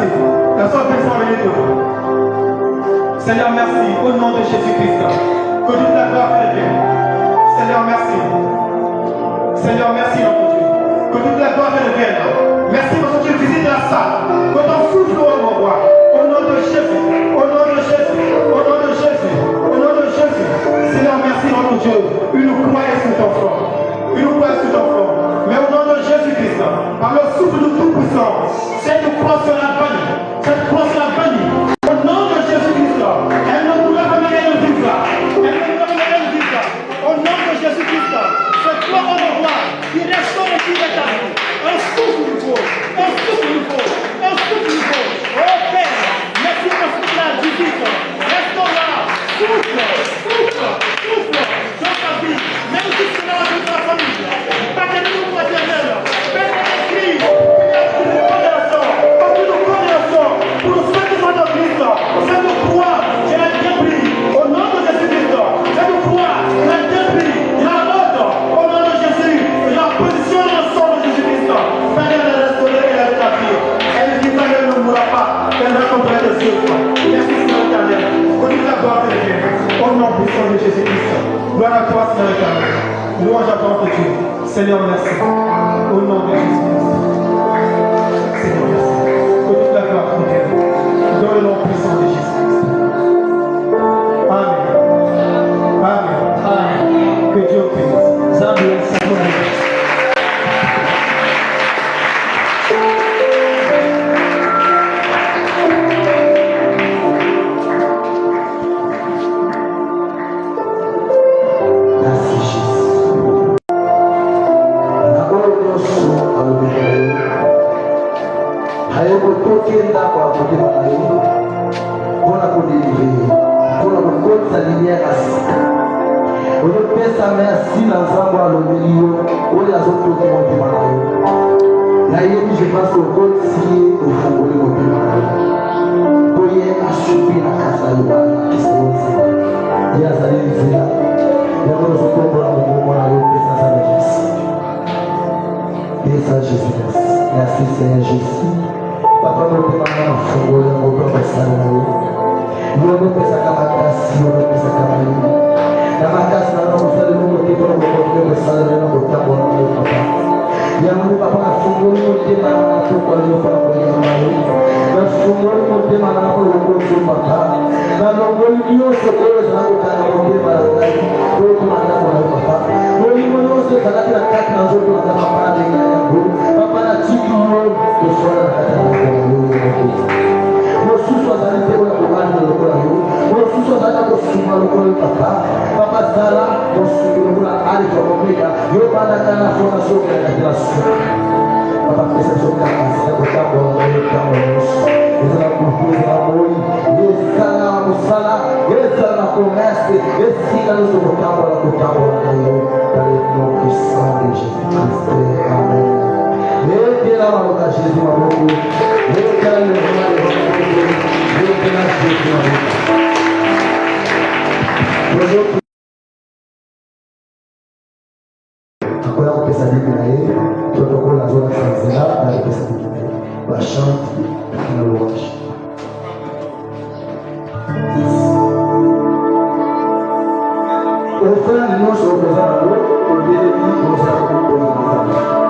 [SPEAKER 1] merci. La soeur puisse venir devant. Seigneur, merci. Au nom de Jésus-Christ. Que toute la gloire te revienne. Seigneur, merci. Seigneur, merci, notre Dieu. Que toute la gloire te revienne. Merci, notre Dieu. Visite la salle. Que ton souffle, mon roi. Au nom de Jésus. Au nom de Jésus. Au nom de Jésus. Au nom de Jésus. Seigneur, merci, notre Dieu. Une croix sur ton front. Une croix sur ton front. Mais au nom de Jésus-Christ, par le souffle du Tout-Puissant, cette croix sera bannie. Cette croix sera bannie. Au nom de Jésus-Christ, elle ne pourra pas mener le vivre. Elle ne pourra pas mener le vivre. Au nom de Jésus-Christ, cette croix au roi qui restaure et qui rétablit. Un souffle nouveau. Un souffle nouveau. Un souffle nouveau. Oh Père, merci pour ce que tu as dit. Restaure-la. Souffle. Souffle. Souffle. Dans ta vie. Même si c'est dans ta famille. Pas que nous nous éternel. Père, écrit. Une condamnation. Pas une condamnation. Pour ceux qui sont en Christ. Cette croix, je l'ai bien pris. Au nom de Jésus-Christ. Cette croix, je l'ai bien pris. Je la porte. Au nom de Jésus. Je la positionne dans le sang de Jésus-Christ. Père, elle est restaurée et elle est établie. Elle vivra et elle ne mourra pas. Elle raconterait des œuvres. Merci Seigneur éternel. Connais la gloire de Dieu. Au nom puissant de Jésus-Christ. Gloire à toi, Seigneur éternel. Louange à ton Dieu. Seigneur, merci. Au nom de Jésus-Christ. Seigneur, merci. Que toute la gloire de Dieu. Dans le nom puissant de Jésus-Christ. Amen. Amen.
[SPEAKER 2] Amen.
[SPEAKER 1] Que Dieu bénisse.
[SPEAKER 2] Zambia, Samuel.
[SPEAKER 3] Merci Jésus. hayokotokenda kwa kutema na hiyo mpona kodelive mpona kokotisa linière ya sika ozopesa merci na nzambo alobeli yo oyo azotoki motema na yo nayebi je pense okotisi ye ofungoli motema na yo po ye asubi na kati na yo balakisa yo nzela ye azali nzela yango ozotombola mokongo na yo pesa nzambe merci. Pesa Jésus, merci Seigneur Jésus. Papa, nous te demandons un fond, nous te demandons nous nous pesa kama kasi, nous nous pesa kama yini. Kama kasi na nous sala nous te demandons nous te sala nous nous tambo nous papa. Ya nous papa na fond nous te demandons pour quoi nous faire pour nous nous. Na fond nous te demandons pour nous papa. Na longo ndio sokolo za nous kana nous te demandons pour nous papa. Nous nous se sala kila kati na zote na papa na papa na tiki yo kusora na kata na yo. Mosusu azali te wala kubali na lokola yo. Mosusu azali ko sima lokola papa. Papa sala mosusu lokola ali kwa omega. Yo bana kana fona soka na kila siku. Papa pesa soka na kwa tambo na yo tambo Yesu. Ezala kukuza na moi. Yesala musala, yesala na commerce, yesika no soka tambo na kutambo na yo. Dans le nom puissant de Jésus-Christ. Amen. Et là, on va Jésus à beaucoup. Et là, le roi de Jésus. Akoya kupesa dini na yeye, tutakuwa na zona sanzela na kupesa dini. Bashante na louange. Ofrande nyonso okoza nango, obeleli oza kokoza na nzambe.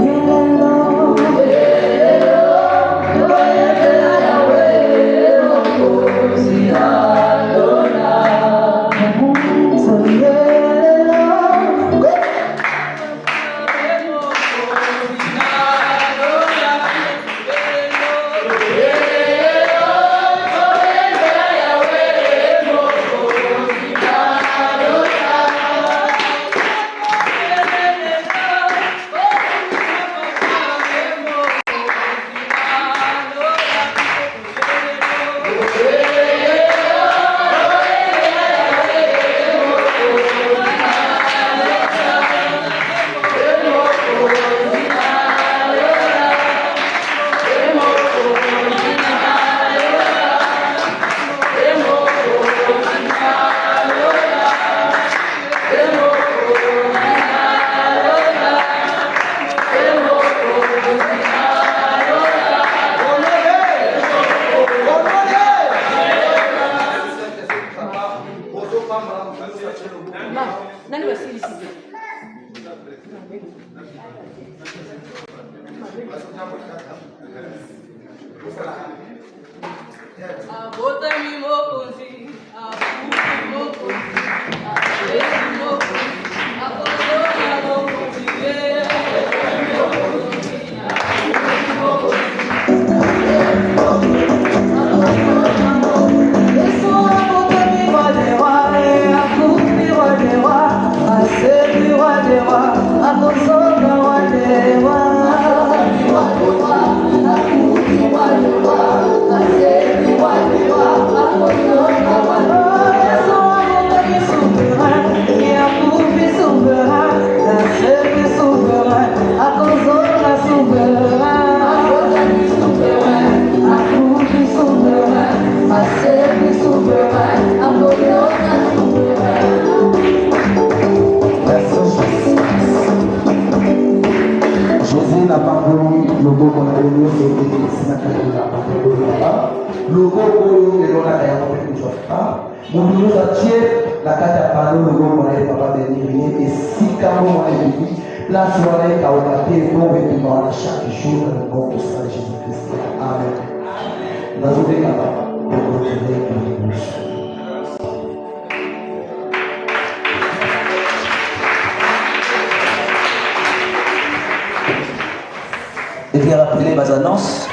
[SPEAKER 4] Yeah. Jésus n'a pas voulu le beau qu'on a donné, c'est le beau que l'on a fait. Mon nous a tué la carte à parler, le beau qu'on a pas béni, et si quand on a dit, la soirée, quand on a fait, on va vivre chaque jour dans le nom de Jésus-Christ. Amen. Nous avons des capables de continuer à nous.
[SPEAKER 5] Et puis rappeler les annonces.